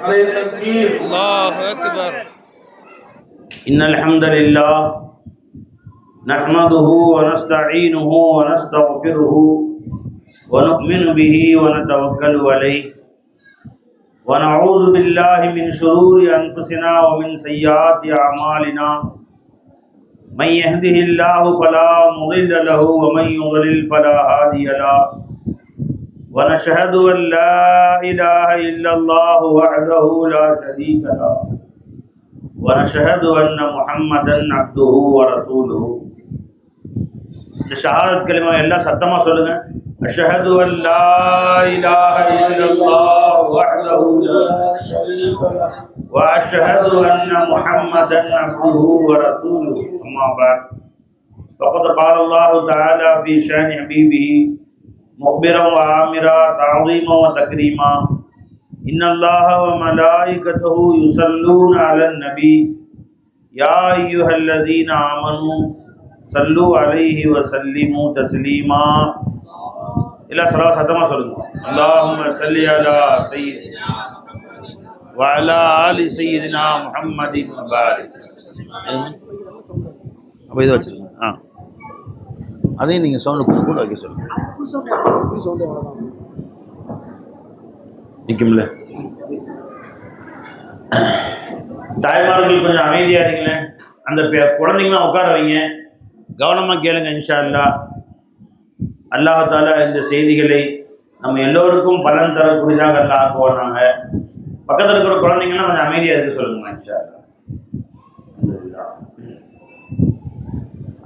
الله أكبر. إن الحمد لله نحمده ونستعينه ونستغفره ونؤمن به ونتوكل عليه ونعوذ بالله من شرور أنفسنا ومن سيئات أعمالنا من يهده الله فلا مضل له ومن يضلل فلا هادي له ونشهد أن لا إله إلا الله وحده لا شريك له ونشهد أن محمدا عبده ورسوله. இந்த ஷஹாதத் கலிமா எல்லாம் சத்தமா சொல்லுங்க. அஷ்ஹது அன் லா இலாஹ இல்லல்லாஹ் வஹ்தஹு லா ஷரீக லஹு வ அஷ்ஹது அன்ன முஹம்மதன் அப்துஹு வ ரசூலுஹு. அம்மா பஅத். ஃபகத் قال الله تعالى في شأن حبيبه مخبرا وآمرا تعظيما وتكريما إن الله وملائكته يصلون على النبي يا أيها الذين آمنوا صلوا عليه وسلموا تسليما. إلى صلاة ساتما صلوا اللهم صل على سيدنا وعلى آل سيدنا محمد وبارك. அப்போ இது வச்சுருங்க. அதையும் நீங்கள் சவுண்டு கூட வைக்க சொல்லுங்கள். நிற்கும்ல தாய்மார்கள் கொஞ்சம் அமைதியாக இருங்களேன். அந்த குழந்தைங்களாம் உட்கார வைங்க, கவனமாக கேளுங்க. இன்ஷா அல்லாஹ் அல்லாஹ் தாலா இந்த செய்திகளை நம்ம எல்லோருக்கும் பலன் தரக்கூடியதாக அல்லாஹ் ஆக்குவானாங்க. பக்கத்தில் இருக்கிற குழந்தைங்களாம் கொஞ்சம் அமைதியாக இருக்க சொல்லுங்க. இன்ஷா அல்லாஹ்.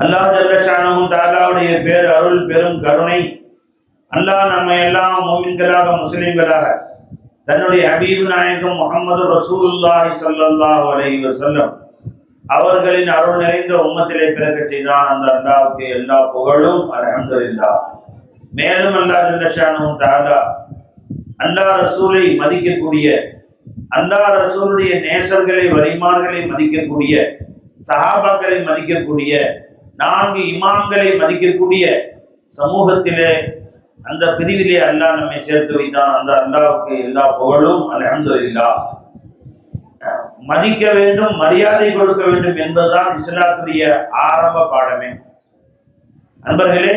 அல்லாஹ் ஜல்ல ஷானஹு தஆலாவுடைய பேர் அருள் பெரும் கருணை அல்லாஹ் நம்ம எல்லாம் மோமின்களாக முஸ்லிம்களாக தன்னுடைய ஹபீபு நாயகம் முஹம்மது ரசூலுல்லாஹி ஸல்லல்லாஹு அலைஹி வஸல்லம் அவர்களின் அருள் நிறைந்த உம்மத்திலே பிறக்க செய்தான். அந்த அல்லாஹ்வுக்கு எல்லா புகழும் அல்ஹம்துலில்லாஹ். மேலும் அல்லாஹ் ஜல்ல ஷானஹு தஆலா அல்லாஹ் ரசூலை மதிக்கக்கூடிய, அல்லாஹ் ரசூலுடைய நேசர்களை வலிமார்களை மதிக்கக்கூடிய, சஹாபாக்களை மதிக்கக்கூடிய, 4 இமாம்களை மதிக்கக்கூடிய சமூகத்திலே அந்த பிரிவிலே அல்லாஹ் நம்மை சேர்த்து வைத்தான். அந்த அல்லாஹ்வுக்கு எல்லா புகழும் அல்ஹம்துலில்லாஹ். மதிக்க வேண்டும், மரியாதை கொடுக்க வேண்டும் என்பதுதான் இஸ்லாத்துடைய ஆரம்ப பாடமே. நண்பர்களே,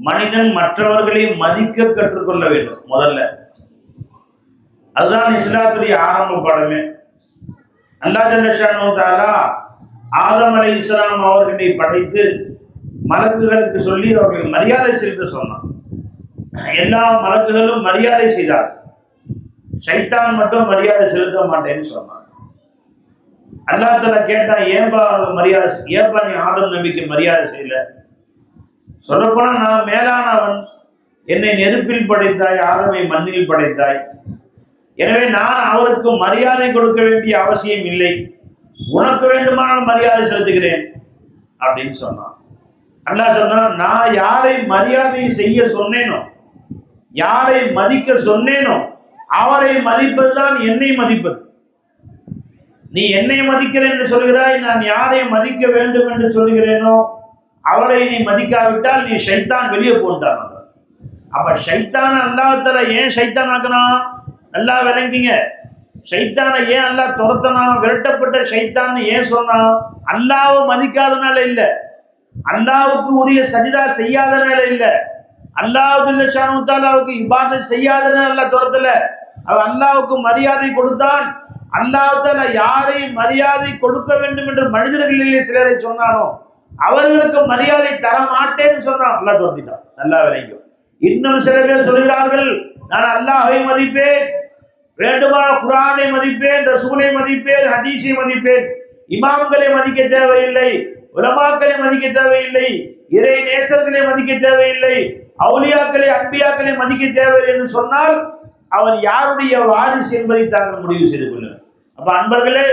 மனிதன் மற்றவர்களை மதிக்க கற்றுக்கொள்ள வேண்டும். முதல்ல அதுதான் இஸ்லாத்துடைய ஆரம்ப பாடமே. அல்லாஹ் ஜல்ல ஷானஹு தஆலா ஆதம் அலைஹிஸ்ஸலாம் அவர்களை படைத்து மலக்குகளுக்கு சொல்லி அவர்களுக்கு மரியாதை செலுத்த சொன்னான். எல்லா மலக்குகளும் மரியாதை செய்தார், ஷைத்தான் மட்டும் மரியாதை செலுத்த மாட்டேன்னு சொன்னான். அல்லாஹ் தஆலா கேட்டான், ஏன்பா மரியாதை, ஏன்பா நீ ஆதம் நபிக்கு மரியாதை செய்யல? சொல்லப்போனா நான் மேலானவன், என்னை நெருப்பில் படைத்தாய், ஆதமை மண்ணில் படைத்தாய், எனவே நான் அவருக்கு மரியாதை கொடுக்க வேண்டிய அவசியம் இல்லை, உனக்கு வேண்டுமானால் மரியாதை செலுத்துகிறேன் அப்படின்னு சொன்னான். அல்லாஹ் சொன்னான், நான் யாரை மரியாதை செய்ய சொன்னேனோ, யாரை மதிக்க சொன்னேனோ அவரை மதிப்பதுதான் என்னை மதிப்பது. நீ என்னை மதிக்கிறேன் என்று சொல்கிறாய், நான் யாரை மதிக்க வேண்டும் என்று சொல்கிறேனோ அவரை நீ மதிக்காவிட்டால் நீ ஷைத்தான், வெளியே போட்டான். அப்ப ஷைத்தான அல்லாஹ் தஆலா ஏன் ஷைத்தான் ஆக்குனா? நல்லா விளங்கிங்க. ஷைத்தானை ஏன் அல்லாஹ் துரத்தனா? விரட்டப்பட்ட ஷைத்தான்னு ஏன் சொன்னா? அல்லாஹ்வை மதிக்காதனால இல்ல, அல்லாஹ்வுக்கு உரிய சஜிதா செய்யாதனால இல்ல, அல்லாஹ் ஜல்ல ஷானஹு தஆலாவுக்கு இபாதத் செய்யாதனால அல்லாஹ் துரத்தல. அவ அல்லாஹ்வுக்கு மரியாதை கொடுத்தான். அல்லாஹ் தஆலா யாரை மரியாதை கொடுக்க வேண்டும் என்று மனிதர்களிலே சிலரை சொன்னானோ அவர்களுக்கு மரியாதை தர மாட்டேன்னு சொன்னான், அல்லாஹ் துரத்திட்டான். நல்லா விளங்கும். இன்னும் சில பேர் சொல்கிறார்கள், நான் அல்லாஹ்வை மதிப்பேன், வேண்டுமான குர்ஆனை மதிப்பேன், ரசூலை மதிப்பேன், ஹதீஸை மதிப்பேன், இமாம்களை மதிக்க தேவையில்லை, உலமாக்களை மதிக்க தேவையில்லை, இறை நேசர்களை மதிக்க தேவையில்லை, அவுலியாக்களை அன்பியாக்களை மதிக்க தேவையில்லை என்று சொன்னால் அவன் யாருடைய வாரிசு என்பதை தாங்கள் முடிவு செய்து கொள்ளுங்கள். அப்ப அன்பர்களே,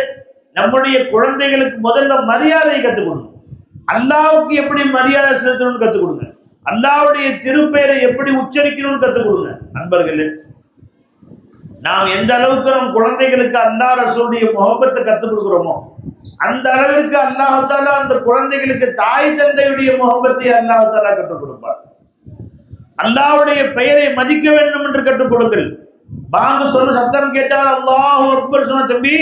நம்முடைய குழந்தைகளுக்கு முதல்ல மரியாதை கற்றுக் கொடுங்க. அல்லாஹ்வுக்கு எப்படி மரியாதை செலுத்தணும்னு கற்றுக் கொடுங்க. அல்லாஹ்வுடைய திருப்பெயரை எப்படி உச்சரிக்கணும்னு கற்றுக் கொடுங்க. நண்பர்களே, நாம் எந்த அளவுக்கு நம் குழந்தைகளுக்கு அல்லாஹ் ரசூலுடைய முஹப்பத்தை கற்றுக் கொடுக்கிறோமோ அந்த அளவிற்கு அல்லாஹ் தஆலா அந்த குழந்தைகளுக்கு தாய் தந்தையுடைய முஹப்பத்தை அல்லாஹ் தஆலா கற்றுக் கொடுப்பார். அல்லாஹ்வுடைய பெயரை மதிக்க வேண்டும் என்று கற்றுக் கொடுங்கள். பாங்க சொன்ன சத்தம் கேட்டால் அல்லாஹ் அக்பர் சொன்ன தம்பி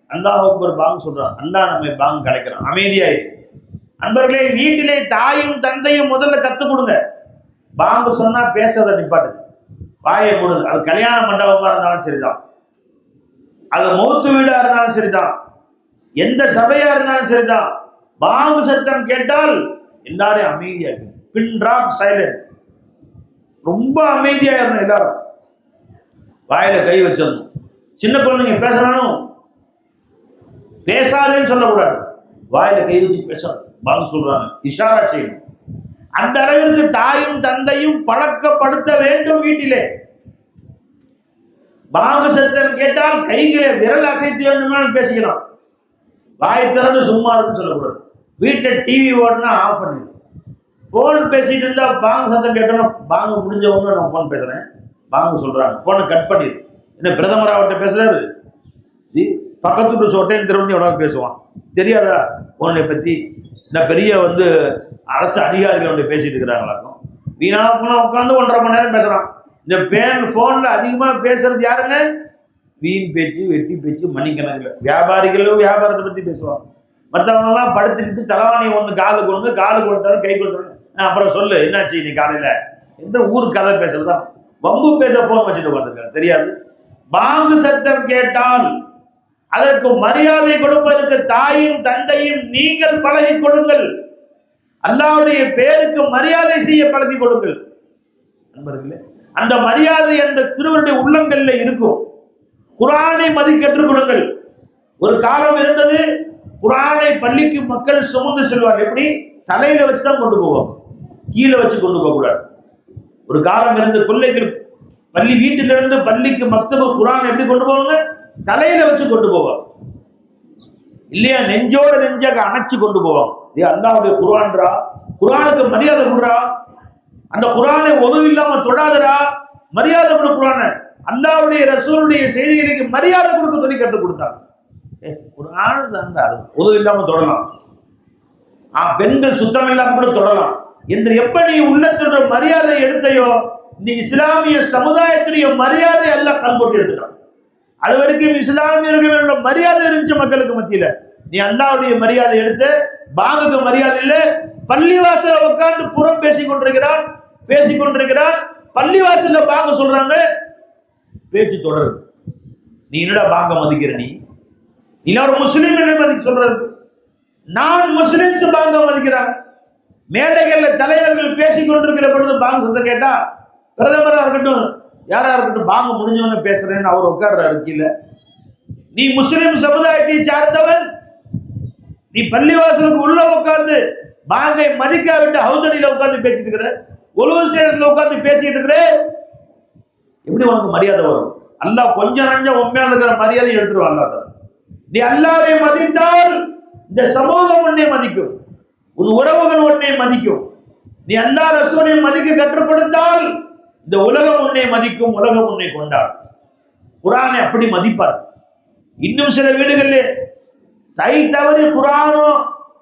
அல்லாஹ் அக்பர் பாங்க சொல்றான், அல்லாஹ் நம்ம பாங்க கிடைக்கிறான், அமைதியாயிரு. நண்பர்களே, வீட்டிலே தாயும் தந்தையும் முதல்ல கத்துக் கொடுங்க. பாங்க சொன்னா பேசுறத நிப்பாட்டு, வாயை மூடுது. அது கல்யாண மண்டபமா இருந்தாலும் சரிதான், அது மௌத்து வீடா இருந்தாலும் சரிதான், எந்த சபையா இருந்தாலும் சரிதான், பாங்கு சத்தம் கேட்டால் எல்லாரையும் அமைதியாகு. பின் டிராப் சைலண்ட், ரொம்ப அமைதியா இருக்கணும். எல்லாரும் வாயில கை வச்சிடணும். சின்ன குழந்தைங்க பேசணும், பேசாதேன்னு சொல்லக்கூடாது, வாயில கை வச்சு பேசணும். பாங்கு சொல்றாங்க, இஷாரா செய்யணும். அந்த அளவிற்கு தாயும் தந்தையும் பழக்கப்படுத்த வேண்டும். வீட்டிலே பாங்கு சத்தம் கேட்டால் கைகளை விரல் அசைத்து வேண்டுமானால் பேசிக்கலாம், வாய் திறந்து சும்மா இருக்குன்னு சொல்லக்கூடாது. வீட்டில் டிவி ஓடுனா ஆஃப் பண்ணிடு. ஃபோன் பேசிட்டு இருந்தா பாங்கு சத்தம் கேட்டோம், பாங்கு முடிஞ்ச உடனே நான் ஃபோன் பேசுறேன், பாங்கு சொல்றாங்க, ஃபோனை கட் பண்ணிடு. என்ன பிரதமர் அவர்கிட்ட பேசுறாரு, பக்கத்து சொட்டையும் திரும்பி எவ்வளவு பேசுவான், தெரியாதா உன்னை பத்தி? இந்த பெரிய அரசு அதிகாரிகள் பேசிட்டு இருக்கிறாங்களாக்கும். வீணா போனா உட்காந்து 1.5 மணி நேரம் பேசுறான். இந்த போன்ல அதிகமா பேசுறது யாருங்க? வீண் பேச்சு, வெட்டி பேச்சு, மணிக்கணக்கில். வியாபாரிகளும் வியாபாரத்தை பத்தி பேசுவாங்க. மற்றவங்க எல்லாம் படுத்துக்கிட்டு தலைவாணி காலு கொடுத்தாலும் கை கொடுத்தாலும் அப்புறம் சொல்லு என்னாச்சு நீ காலையில, எந்த ஊருக்கு கதை பேசுறதுதான், வம்பு பேச போன் வச்சுட்டு உட்காந்துருக்காங்க, தெரியாது. பாங்கு சத்தம் கேட்டால் அதற்கு மரியாதை கொடுப்பதற்கு தாயும் தந்தையும் நீங்கள் பழகி கொடுங்கள். அல்லாஹ்வுடைய பேருக்கு மரியாதை செய்ய பழகி கொடுங்கள். நண்பர்களே, அந்த மரியாதை அந்த திருவருடைய உள்ளங்கள்ல இருக்கும். குர்ஆனை மதிக்க கற்றுக் கொடுங்கள். ஒரு காலம் இருந்தது, குர்ஆனை பள்ளிக்கு மக்கள் சுமந்து செல்வார். எப்படி? தலையில வச்சுதான் கொண்டு போவோம், கீழே வச்சு கொண்டு போக கூடாது. ஒரு காலம் இருந்த பிள்ளைகள் பள்ளி வீட்டிலிருந்து பள்ளிக்கு மக்தபு குர்ஆன் எப்படி கொண்டு போவாங்க? தலையில வச்சு கொண்டு போவாங்க, இல்லையா நெஞ்சோட நெஞ்சாக அணைச்சு கொண்டு போவாங்க. அல்லாஹ்வுடைய குர்ஆன்டா, குர்ஆனுக்கு மரியாதை கொடுறா, அந்த குர்ஆனை ஒது இல்லாம தொடாதடா, மரியாதை கொடு குர்ஆனை. அல்லாஹ்வுடைய ரசூலுடைய செய்திகளுக்கு மரியாதை கொடுக்க சொல்லி கற்றுக் கொடுத்தாங்க. குர்ஆன் தான் ஒது இல்லாம தொடலாம், பெண்கள் சுத்தம் இல்லாம கூட தொடலாம் என்று எப்ப நீ உள்ளத்தோட மரியாதை எடுத்தையோ, நீ இஸ்லாமிய சமுதாயத்துடைய மரியாதை எல்லாம் கல்பொட்டி எடுத்துட்டான். அது வரைக்கும் இஸ்லாமியர்களோட மரியாதை இருந்துச்சு மக்களுக்கு மத்தியில. நீ அல்லாஹ்வுடைய மரியாதை எடுத்து பாங்குக்கு மரியாதை இல்லை. பள்ளிவாசல உட்கார்ந்து புறம் பேசிக் கொண்டிருக்கிறான். பள்ளிவாசல்ல பாங்க சொல்றாங்க, பேச்சு தொடருது. நீ என்னடா பாங்க மதிக்கிற? நீ ஒரு முஸ்லீம் என்ன மதிக்க சொல்றது? நான் முஸ்லிம்ஸ் பாங்க மதிக்கிறாங்க. மேடைகள்ல தலைவர்கள் பேசிக் கொண்டிருக்கிற பொழுது பாங்க சத்தம் கேட்டா, பிரதமரா இருக்கட்டும் யாரா இருக்கட்டும், பாங்க முடிஞ்சவன பேசுறேன்னு அவர் உட்கார்றாரு கீழே. நீ முஸ்லிம் சமுதாயத்தை சார்ந்தவன், நீ பள்ளிவாசலுக்கு உள்ள உட்கார்ந்து பாங்கை மதிக்காவிட்டு ஹவுசடியில உட்கார்ந்து பேசிட்டு இருக்கிற, ஒழுங்கு ஸ்டேஷன்ல உட்கார்ந்து பேசிட்டு இருக்கிற, எப்படி உனக்கு மரியாதை வரும்? அல்லாஹ் கொஞ்சம் நஞ்சம் உண்மையான இருக்கிற மரியாதை எடுத்துருவாங்க. நீ அல்லாஹ்வை மதித்தால் இந்த சமூகம் உன்னை மதிக்கும், உன் உறவுகள் உன்னை மதிக்கும். நீ அல்லாஹ் ரசூலை மதிக்க கற்றுக் கொடுத்தால் இந்த உலகம் உன்னை மதிக்கும், உலகம் உன்னை கொண்டாடும். குர்ஆனை அப்படி மதிப்பார். இன்னும் சில வீடுகளில் தை தவறி குர்ஆனோ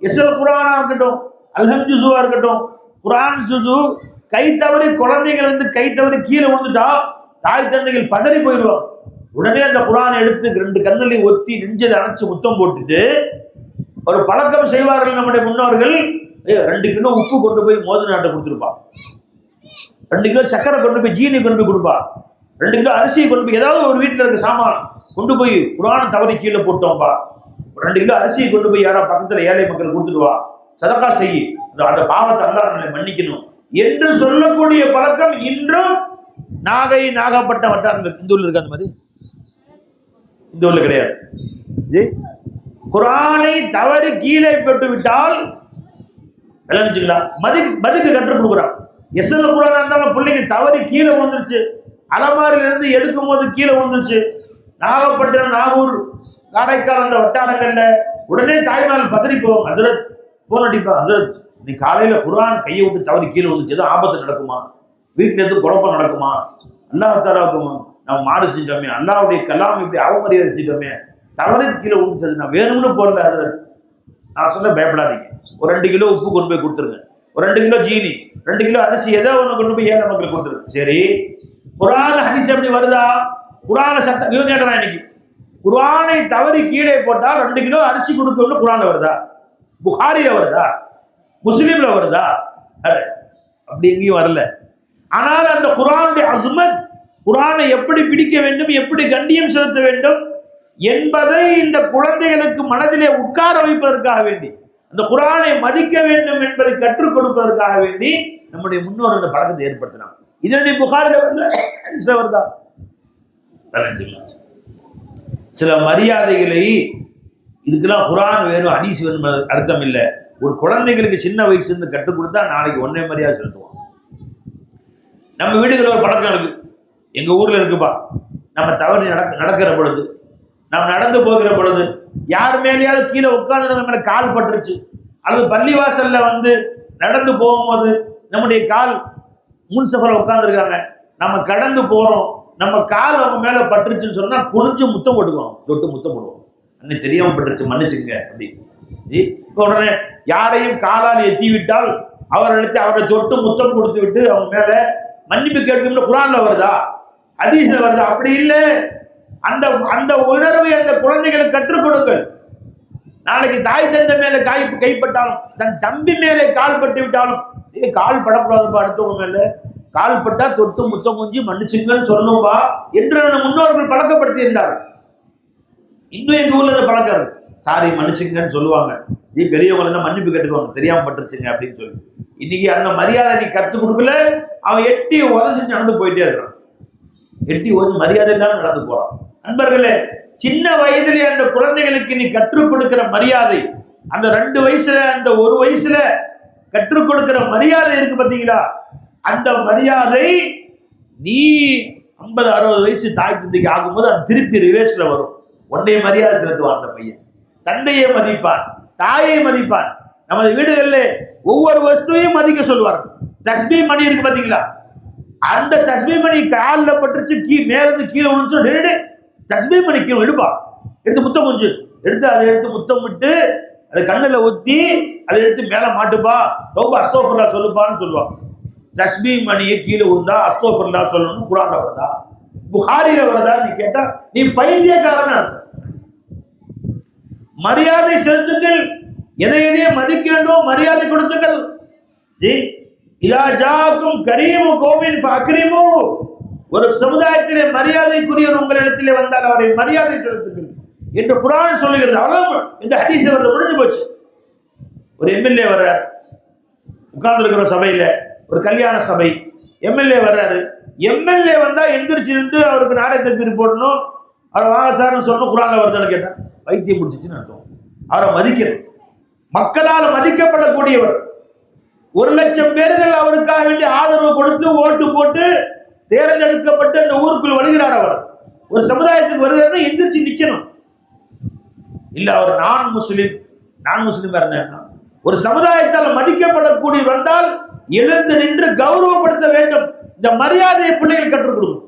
எஸ்எல் குர்ஆனா இருக்கட்டும், அல்ஹம் ஜுஸுவா இருக்கட்டும், குர்ஆன் ஜுஸு கை தவறி குழந்தைகள் கை தவறி கீழே விழுந்துட்டா தாய் தந்தைகள் பதறி போயிடுவாங்க. உடனே அந்த குர்ஆனை எடுத்து 2 கண்களை ஒத்தி நெஞ்சில் அணைச்சு முத்தம் போட்டுட்டு ஒரு பழக்கம் செய்வார்கள் நம்முடைய முன்னோர்கள். 2 கிலோ உப்பு கொண்டு போய் மோதி நாட்டை கொடுத்துருப்பான், 2 கிலோ சக்கரை கொண்டு போய் ஜீனி கொண்டு போய் கொடுப்பா, 2 கிலோ அரிசியை கொண்டு போய் ஏதாவது ஒரு வீட்டில் இருக்க சாமான் கொண்டு போய் குர்ஆனை தவறி கீழே போட்டோம்பா, 2 கிலோ அரிசியை கொண்டு போய் யாரா பக்கத்துல ஏழை மக்கள் கொடுத்துட்டு வா, சதக்கா செய்யி, அந்த பாவத்தை அல்லாஹ் நம்மை மன்னிக்கணும் என்று சொல்லக்கூடிய பழக்கம் இன்றும் நாகை நாகப்பட்ட வட்டாரங்கள் இந்த ஊர்ல இருக்கு. அந்த மாதிரி இந்த ஊர்ல கிடையாது. குர்ஆனை தவறி கீழே போட்டு விட்டால் விளங்குச்சுங்களா, மதிக்க கற்றுக் கொடுக்குறான். எஸ்எல் குர்ஆனா இருந்தாலும் பிள்ளைங்க தவறி கீழே விழுந்துருச்சு, அலமாரில இருந்து எடுக்கும் போது கீழே விழுந்துருச்சு, நாகப்பட்டினம், நாகூர், காரைக்கால் அந்த வட்டாரங்கள்ல உடனே தாய்மார்கள் பதறி போவோம். ஹசரத் போன் அடிப்பா, ஹசரத் நீ காலையில குர்ஆன் கையை விட்டு தவறி கீழே விழுந்துச்சு, ஆபத்து நடக்குமா, வீட்டுல இருந்து குழப்பம் நடக்குமா, அல்லாஹ் தஆலாவுக்கு நம்ம மாறு செஞ்சோமே, அல்லாஹ்வுடைய கலாம் இப்படி அவமரியாதை செஞ்சோமே, தவறி கீழே விழுந்துச்சு, நான் வேணும்னு போடல ஹசரத். நான் சொன்ன பயப்படாதீங்க, ஒரு 2 கிலோ உப்பு கொண்டு போய் கொடுத்துருங்க, ஒரு 2 கிலோ ஜீனி, 2 கிலோ அரிசி ஏதோ ஒன்று கொண்டு போய் ஏழை மக்களுக்கு கொடுத்துருங்க. சரி, குர்ஆன் ஹதீஸ் எப்படி வருதா? குர்ஆனை சட்டம் இவன் கேட்கறான் இன்னைக்கு, குர்ஆனை தவறி கீழே போட்டால் 2 கிலோ அரிசி கொடுக்கணும்னு குர்ஆன்ல வருதா? புகாரில வருதா? முஸ்லிம்ல வருதா? அப்படி எங்கேயும் வரல. ஆனால் அந்த குர்ஆனுடைய அஸ்மத், குர்ஆனை எப்படி பிடிக்க வேண்டும், எப்படி கண்ணியம் செலுத்த வேண்டும் என்பதை இந்த குழந்தைகளுக்கு மனதிலே உட்கார வைப்பதற்காக வேண்டி, அந்த குர்ஆனை மதிக்க வேண்டும் என்பதை கற்றுக் கொடுப்பதற்காக வேண்டி நம்முடைய முன்னோர் அந்த பழக்கத்தை ஏற்படுத்தினாங்க. இதனுடைய புகாரில வருதா? சில மரியாதைகளை, இதுக்கெல்லாம் குர்ஆன் வேணும் ஹதீஸ் வேணும் அர்த்தம் இல்லை. ஒரு குழந்தைகளுக்கு சின்ன வயசுல இருந்து கற்றுக் கொடுத்தா நாளைக்கு ஒன்னே மரியாதை செலுத்துவோம். நம்ம வீடுகளில் ஒரு பழக்கம் இருக்கு, எங்க ஊர்ல இருக்குப்பா. நம்ம தவறி நடக்கிற பொழுது, நம்ம நடந்து போகிற பொழுது யார் மேலேயாவது கீழே உட்கார்ந்து மேல கால் பட்டுருச்சு, அல்லது பள்ளிவாசல்ல நடந்து போகும்போது நம்முடைய கால் முன்சஃபர் உட்கார்ந்துருக்காங்க, நம்ம கடந்து போறோம், நம்ம கால் அவங்க மேல பட்டுருச்சுன்னு சொன்னா குனிஞ்சு முத்தம் போட்டுக்குவோம், தொட்டு முத்தம் போடுவோம். அன்னைக்கு தெரியாம பட்டுருச்சு மன்னிச்சுங்க அப்படின்னு. உடனே யாரையும் காலால் எத்தி விட்டால் அவரை தொட்டு முத்தம் கொடுத்து விட்டு அவங்க மேல மன்னிப்பு கேட்கும் குர்ஆன்ல வருதா, ஹதீஸ்ல வருதா? அப்படி இல்லை. அந்த அந்த உணர்வை அந்த குழந்தைகளுக்கு கற்றுக் கொடுங்கள். நாளைக்கு தாய் தந்தை மேல கைப்பட்டாலும், தன் தம்பி மேலே கால் பட்டு விட்டாலும், கால் படக்கூடாதுப்பா, அடுத்தவங்க மேல கால் பட்டா தொட்டு முத்தம் கொஞ்சி மன்னிச்சுங்கன்னு சொல்லணும்பா என்று முன்னோர்கள் பழக்கப்படுத்தி இருந்தார்கள். இன்னும் எங்க ஊர்ல இந்த பழக்கம் இருக்கு, சாரி மன்னிச்சுங்கன்னு சொல்லுவாங்க. பெரியவங்க மன்னிப்பு கேட்டுக்குவாங்க, தெரியாம பட்டுருச்சுங்க அப்படின்னு சொல்லி. இன்னைக்கு அந்த மரியாதை நீ கற்றுக் கொடுக்கல, அவன் எட்டி உதச்சு நடந்து போயிட்டே இருக்கிறான், எட்டி மரியாதை இல்லாம நடந்து போறான். நண்பர்களே, சின்ன வயதிலே அந்த குழந்தைகளுக்கு நீ கற்றுக் கொடுக்கிற மரியாதை, அந்த 2 வயசுல அந்த 1 வயசுல கற்றுக் கொடுக்கிற மரியாதை இருக்கு பார்த்தீங்களா, அந்த மரியாதை நீ 50-60 வயசு தாய் தந்தைக்கு ஆகும்போது அது திருப்பி ரிவேர்ஸ்ல வரும். உன்னைய மரியாதை செலுத்துவான் அந்த பையன், தந்தையை மதிப்பான், தாயை மதிப்பான். நமது வீடுகளில் ஒவ்வொரு வஸ்துவையும் மதிக்க சொல்வார்கள். தஸ்பீ மணி இருக்கு பார்த்தீங்களா, அந்த தஸ்பீ மணி காலில் பட்டுருச்சு, மேலிருந்து கீழே விழுந்து தஸ்பீ மணி கீழே எடுப்பா, எடுத்து முத்தம் கொஞ்சம் எடுத்து அதை எடுத்து முத்தம் விட்டு அதை கண்ணில் ஒத்தி அதை எடுத்து மேலே மாட்டுப்பா, தௌபா அஸ்தோஃபிருல்லா சொல்லுப்பான்னு சொல்லுவான். தஸ்பீ மணியை கீழே விழுந்தா அஸ்தோஃபிருல்லா சொல்லணும்னு குர்ஆன்ல வருதா, புகாரில வருதா? நீ கேட்டா நீ பைத்தியக்காரன் அர்த்தம். மரியாதை செலுத்துங்கள், எதையும் மதிக்க வேண்டும், மரியாதை கொடுத்துங்கள். இதா ஜாக்கும் கரீமு கௌமின் ஃபஅக்ரிமு, ஒரு சமுதாயத்திலே மரியாதைக்குரியவர் உங்களிடத்திலே வந்தால் அவரை மரியாதை செலுத்துங்கள் என்று குர்ஆன் சொல்லுகிறது. அவ்வளவு இந்த ஹதீஸ் முடிஞ்சு போச்சு. ஒரு எம்எல்ஏ வர்றார், உட்கார்ந்து இருக்கிற சபையில, ஒரு கல்யாண சபை, எம்எல்ஏ வர்றாரு. எம்எல்ஏ வந்தா எந்திரிச்சு நின்று அவருக்கு நாரை தக்பீர் போடணும், அவரை வாங்க சார்னு சொல்லணும். குர்ஆன்ல வருதுன்னு கேட்டா வைத்தியம் முடிச்சிச்சுன்னு அர்த்தம். அவரை மதிக்கணும், மக்களால் மதிக்கப்படக்கூடியவர். 1,00,000 பேர்கள் அவருக்காக வேண்டி ஆதரவு கொடுத்து ஓட்டு போட்டு தேர்ந்தெடுக்கப்பட்டு அந்த ஊருக்குள் வருகிறார். அவர் ஒரு சமுதாயத்துக்கு வருகிறார், எந்திரிச்சு நிக்கணும். இல்ல அவர் நான் முஸ்லிம் இருந்தா ஒரு சமுதாயத்தால் மதிக்கப்படக்கூடிய வந்தால் எழுந்து நின்று கௌரவப்படுத்த வேண்டும். இந்த மரியாதையை பிள்ளைகள் கற்றுக் கொடுக்கும்.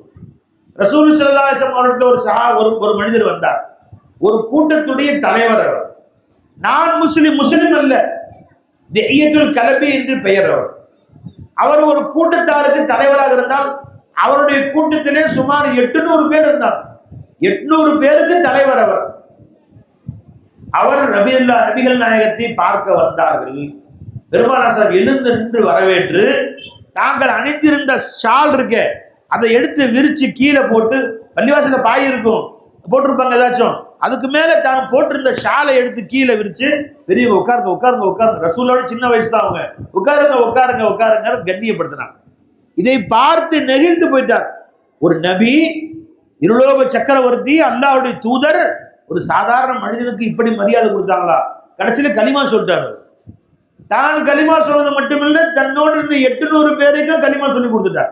ரசூல் ஸல்லல்லாஹு அலைஹி வஸல்லம் ஒரு மனிதர் வந்தார், ஒரு கூட்டத்துடைய தலைவர். அவர் நான் முஸ்லிம் அல்ல, திஹியத்துல் கலபி என்று பெயர். அவர் ஒரு கூட்டத்தாருக்கு தலைவராக இருந்தால் அவருடைய கூட்டத்திலே சுமார் 800 பேர் இருந்தார். 800 பேருக்கு தலைவர் அவர். அவர் நபிகள் நாயகத்தை பார்க்க வந்தார்கள். பெருமானார் எழுந்து நின்று வரவேற்று தாங்கள் அணிந்திருந்த ஷால் இருக்க அதை எடுத்து விரிச்சு கீழே போட்டு, பள்ளிவாசல பாய் இருக்கும் போட்டிருப்பாங்க ஏதாச்சும், அதுக்கு மேல தான் போட்டிருந்த ஷாலை எடுத்து கீழே விரிச்சு பெரியவங்க உட்காருங்க, ரசூலோட சின்ன வயசு தான் அவங்க, உட்காருங்க கண்ணியப்படுத்தினாங்க. இதை பார்த்து நெகிழ்ந்து போயிட்டார். ஒரு நபி, இருலோக சக்கரவர்த்தி, அல்லாஹ்வுடைய தூதர், ஒரு சாதாரண மனிதனுக்கு இப்படி மரியாதை கொடுத்தாங்களா? கடைசியில கலிமா சொல்லிட்டாரு. தான் கலிமா சொல்றது மட்டுமில்லை, தன்னோடு இருந்த 800 பேருக்கும் கலிமா சொல்லி கொடுத்துட்டார்.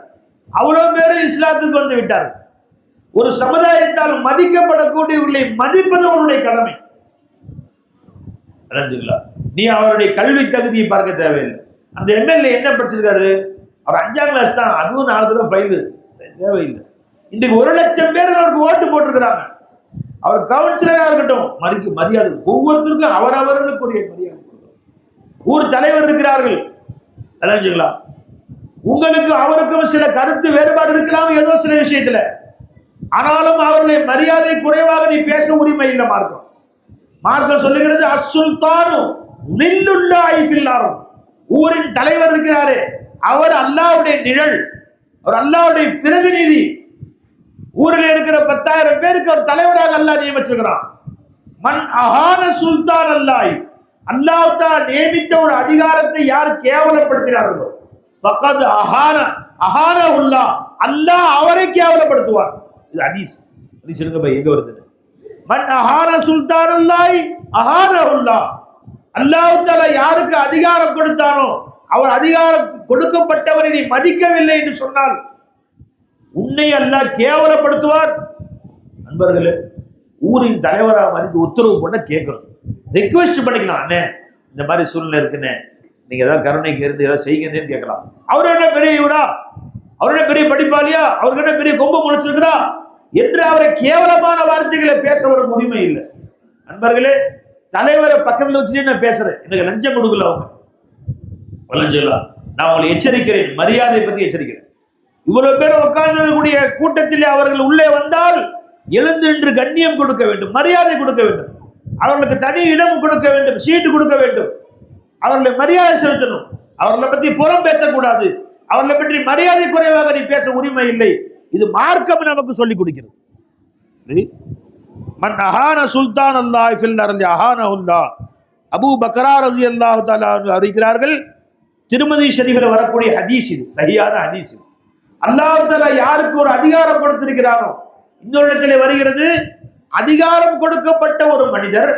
அவ்வளவு பேரும் இஸ்லாத்துக்கு வந்து விட்டார். ஒரு சமுதாயத்தால் மதிக்கப்படக்கூடியவர்களை மதிப்பது அவருடைய கடமை. நீ அவருடைய கல்வி தகுதியை பார்க்க தேவையில்லை. அந்த எம்எல்ஏ என்ன படிச்சிருக்காரு? அவர் 5ஆம் கிளாஸ் தான், அதுவும் 4 தடவை ஃபைலு, தேவையில்லை. இன்றைக்கு 1,00,000 பேர் அவருக்கு ஓட்டு போட்டிருக்கிறாங்க. அவர் கவுன்சிலராக இருக்கட்டும், மரியாதை ஒவ்வொருத்தருக்கும் அவரவர்களுக்குரிய மரியாதை. ஊர் தலைவர் இருக்கிறார்கள், உங்களுக்கு அவருக்கும் சில கருத்து வேறுபாடு இருக்கலாம் ஏதோ சில விஷயத்துல. ஆனாலும் அவர்களை மரியாதை குறைவாக நீ பேச உரிமை இல்லை. மார்க்கம் சொல்லுகிறது அஸ்ஸுல்தானு நில்லுல்லாஹி ஃபில் அர்த். ஊரின் தலைவர் இருக்கிறாரே அவர் அல்லாஹ்வுடைய நிழல், அவர் அல்லாஹ்வுடைய பிரதிநிதி. ஊரில் இருக்கிற 10,000 பேருக்கு ஒரு தலைவராக அல்லாஹ் நியமிச்சிருக்கிறான். மன் அஹான சுல்தான் அல்லாஹ், அல்லாஹ் தஆலா நியமித்த ஒரு அதிகாரத்தை யார் கேவலப்படுத்தினார்களோ ஃபக்கத் அஹானஹுல்லாஹ், அல்லாஹ் அவரை கேவலப்படுத்துவார். இது ஹதீஸ் இருங்க பை, எங்க வருது? மன் அஹான சுல்தான் அல்லாஹ் அஹானஹுல்லாஹ், அல்லாஹ் தஆலா யாருக்கு அதிகாரம் கொடுத்தானோ அவர் அதிகாரம் கொடுக்கப்பட்டவரை நீ மதிக்கவில்லை என்று சொன்னால் உன்னை அல்லாஹ் கேவலப்படுத்துவார். நண்பர்களே, ஊரின் தலைவராக மதித்து உத்தரவு போட்ட கேட்கணும், ரெக்வெஸ்ட் பண்ணிக்கலாம். அண்ணே இந்த மாதிரி சூழ்நிலை இருக்குன்னு, நீங்க ஏதாவது கருணைக்கு இருந்து ஏதாவது செய்யுங்கன்னு கேட்கலாம். அவர் என்ன பெரிய இவரா, அவர் என்ன பெரிய படிப்பாளியா, அவருக்கு என்ன பெரிய கொம்பு முளைச்சிருக்கிறா என்று அவரை கேவலமான வார்த்தைகளை பேச ஒரு உரிமை இல்லை. நண்பர்களே, தலைவரை பக்கத்தில் வச்சுட்டு நான் பேசுறேன், எனக்கு லஞ்சம் கொடுக்கல அவங்க லஞ்சம். நான் உங்களை எச்சரிக்கிறேன், மரியாதை பற்றி எச்சரிக்கிறேன். இவ்வளவு பேர் உட்கார்ந்திருக்கக்கூடிய கூட்டத்தில் அவர்கள் உள்ளே வந்தால் எழுந்து நின்று கண்ணியம் கொடுக்க வேண்டும், மரியாதை கொடுக்க வேண்டும், அவர்களுக்கு தனி இடம் கொடுக்க வேண்டும், சீட்டு கொடுக்க வேண்டும், அவர்களை மரியாதை செலுத்தணும், அவர்களை பற்றி புறம் பேசக்கூடாது, அவர்களை பற்றி மரியாதை குறைவாக நீ பேச உரிமை இல்லை. இது மார்க்கம் நமக்கு சொல்லிக் கொடுக்கிறது. மன் அஹான சுல்தான் அல்லாஹ் ஃபில் அர்தி அஹானஹுல்லாஹ். அபூ பக்ரா ரலியல்லாஹு தஆலா அறிவிக்கிறார்கள், திருமதி ஷரீஃபில் வரக்கூடிய ஹதீஸ், இது சஹீஹான ஹதீஸ். அல்லாஹ் தஆலா யாருக்கு ஒரு அதிகாரம் கொடுத்திருக்கிறானோ, இன்னொரு இடத்திலே வருகிறது, அதிகாரம் கொடுக்கப்பட்ட ஒரு மனிதர்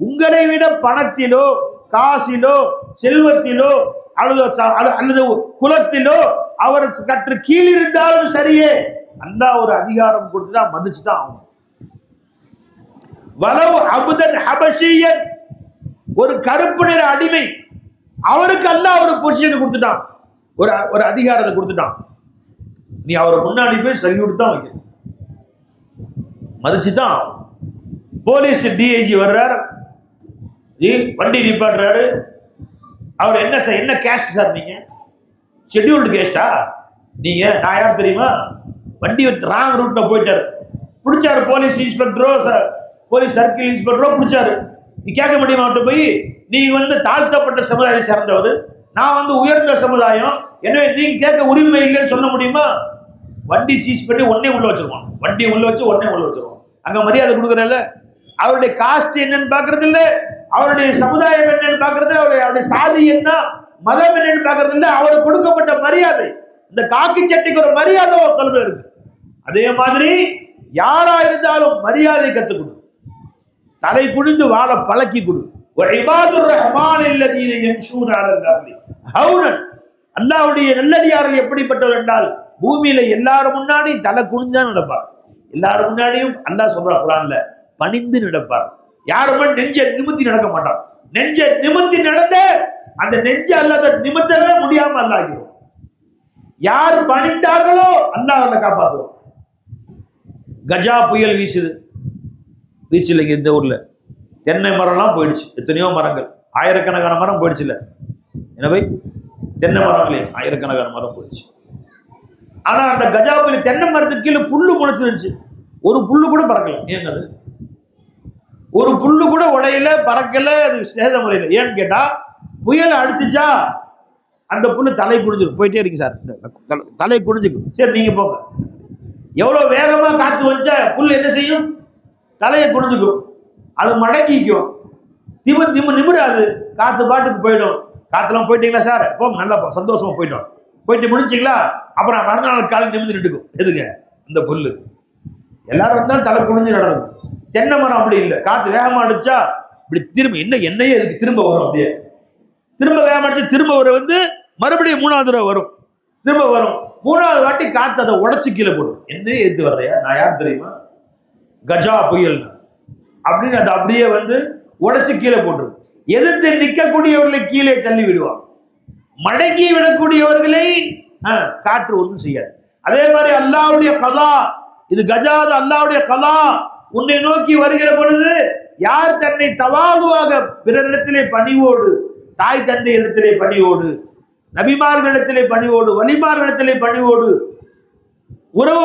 உங்களை விட பணத்திலோ காசிலோ செல்வத்திலோ அல்லது குலத்திலோ அவர் கற்று கீழ் இருந்தாலும் சரியே, அல்லாஹ் ஒரு அதிகாரம் கொடுத்துட்டா மதிச்சுதான் ஆகும். வலவு அபுதன் ஹபஷியன், ஒரு கருப்பு நிற அடிமை, அவருக்கு அல்லாஹ் ஒரு பொசிஷன் கொடுத்துட்டான், ஒரு அதிகாரத்தை கொடுத்துட்டான். நீ அவரை முன்னாடி போய் சல்யூட் தான் வைக்கணும், மதிச்சுதான். போலீஸ் டிஐஜி வர்றார், வண்டி நிப்பாட்டுறாரு, அவர் என்ன கேஸ்ட் சார், நீங்க ஷெட்யூல்டு கேஸ்டா நீங்க? நான் யார் தெரியுமா? வண்டி ராங் ரூட்ல போயிட்டாரு, பிடிச்சாரு போலீஸ் இன்ஸ்பெக்டரோ போலீஸ் சர்க்கிள் இன்ஸ்பெக்டரோ பிடிச்சாரு. நீ கேட்க முடியுமா அவர்கிட்ட போய், நீ தாழ்த்தப்பட்ட சமுதாயத்தை சேர்ந்தவர், நான் உயர்ந்த சமுதாயம், எனவே நீங்க கேட்க உரிமை இல்லைன்னு சொல்ல முடியுமா? வண்டி சீஸ் பண்ணி உடனே உள்ள வச்சிருவான், வண்டியை உள்ள வச்சு உடனே உள்ள வச்சிருவான். அங்க மரியாதை கொடுக்குறல்ல, அவருடைய காஸ்ட் என்னன்னு பாக்குறது இல்ல, அவருடைய சமுதாயம் என்னன்னு பாக்குறது, அவருடைய சாதி என்ன, மதம் என்னன்னு பாக்குறது இல்ல, அவருக்கு கொடுக்கப்பட்ட மரியாதை. இந்த காக்கி சட்டைக்கு ஒரு மரியாதை ஒரு கல்வி இருக்கு. அதே மாதிரி யாரா இருந்தாலும் மரியாதை கத்துக் கொடு, தலை குனிந்து வாழ பழக்கி கொடு. அல்லாஹ்வுடைய நல்லடியார்கள் எப்படிப்பட்டவர் என்றால், பூமியில எல்லாரும் முன்னாடி தலை குனிஞ்சுதான் நடப்பார், எல்லாரும் முன்னாடியும் அல்லாஹ் சொல்றார் குர்ஆன்ல பணிந்து நடப்பார். யாருமே நெஞ்ச நிமித்தி நடக்க மாட்டார். நெஞ்ச நிமித்தி நடந்த அந்த நெஞ்ச அல்லாத நிமித்தவே முடியாம அல்லாஹ்கிறோம். யார் பணிந்தார்களோ அல்லாஹ் அவரை காப்பாற்றுவோம். கஜா புயல் வீசுல இந்த ஊர்ல தென்னை மரம்லாம் போயிடுச்சு, எத்தனையோ மரங்கள், ஆயிரக்கணக்கான மரம் போயிடுச்சு. இல்ல எனவே தென்னை மரங்களே ஆயிரக்கணக்கான மரம் போயிடுச்சு. ஆனா அந்த கஜா புயல் தென்னை மரத்துக்கு கீழே புல்லு முளைச்சிருந்துச்சு, ஒரு புல்லு கூட பறக்கல. ஏங்க அது ஒரு புல்லு கூட உடையில பறக்கல, அது சேதமுறையில். ஏன்னு கேட்டா புயல் அடிச்சுச்சா அந்த புல்லு தலை குடிஞ்சிடும், போயிட்டே இருக்கு சார், தலை குடிஞ்சுக்கும். சரி நீங்க போங்க. எவ்வளவு வேகமா காத்து வச்சா புல் என்ன செய்யும்? தலையை குடிஞ்சுக்கும், அது மடங்கிக்கும், நிமிடாது, காத்து பாட்டுக்கு போயிடும். காத்துலாம் போயிட்டீங்களா சார், போங்க நல்லா சந்தோஷமா போயிட்டோம், போயிட்டு முடிச்சிங்களா, அப்புறம் மறுநாள் காலை நிமிந்து நின்றுக்கும். எதுங்க? அந்த புல்லு எல்லாரும் வந்தாலும் தலை குடிஞ்சு நடக்கும். தென்னை மரம் அப்படி இல்லை, காத்து வேகமா அடிச்சா இப்படி திரும்ப என்னையே எதுக்கு திரும்ப வரும், அப்படியே திரும்ப வேகமா அடிச்சு திரும்ப வர மறுபடியும் 3வது தடவை வரும், திரும்ப வரும். 3வது வாட்டி காத்து அதை உடச்சு கீழே போடும். என்னையே எது வர்றையா, நான் யார் தெரியுமா? கஜா புயல் அப்படின்னு அதை அப்படியே உடச்சு கீழே போட்டுரும். எதிர்த்து நிற்கக்கூடியவர்களை கீழே தள்ளி விடுவான், மடக்கி விடக்கூடியவர்களை காற்று ஒன்றும் செய்யாது. அதே மாதிரி அல்லாஹ்வுடைய கதா, இது கஜாது அல்லாஹ்வுடைய கதா. உன்னை நோக்கி வருகிற பொழுது யார் தன்னை தவாதுவாக பிறரிடத்திலே பணிவோடு, தாய் தந்தை இடத்திலே பணிவோடு, நபிமார்களிடத்திலே பணிவோடு, வலிமார்களிடத்திலே பணிவோடு உறவு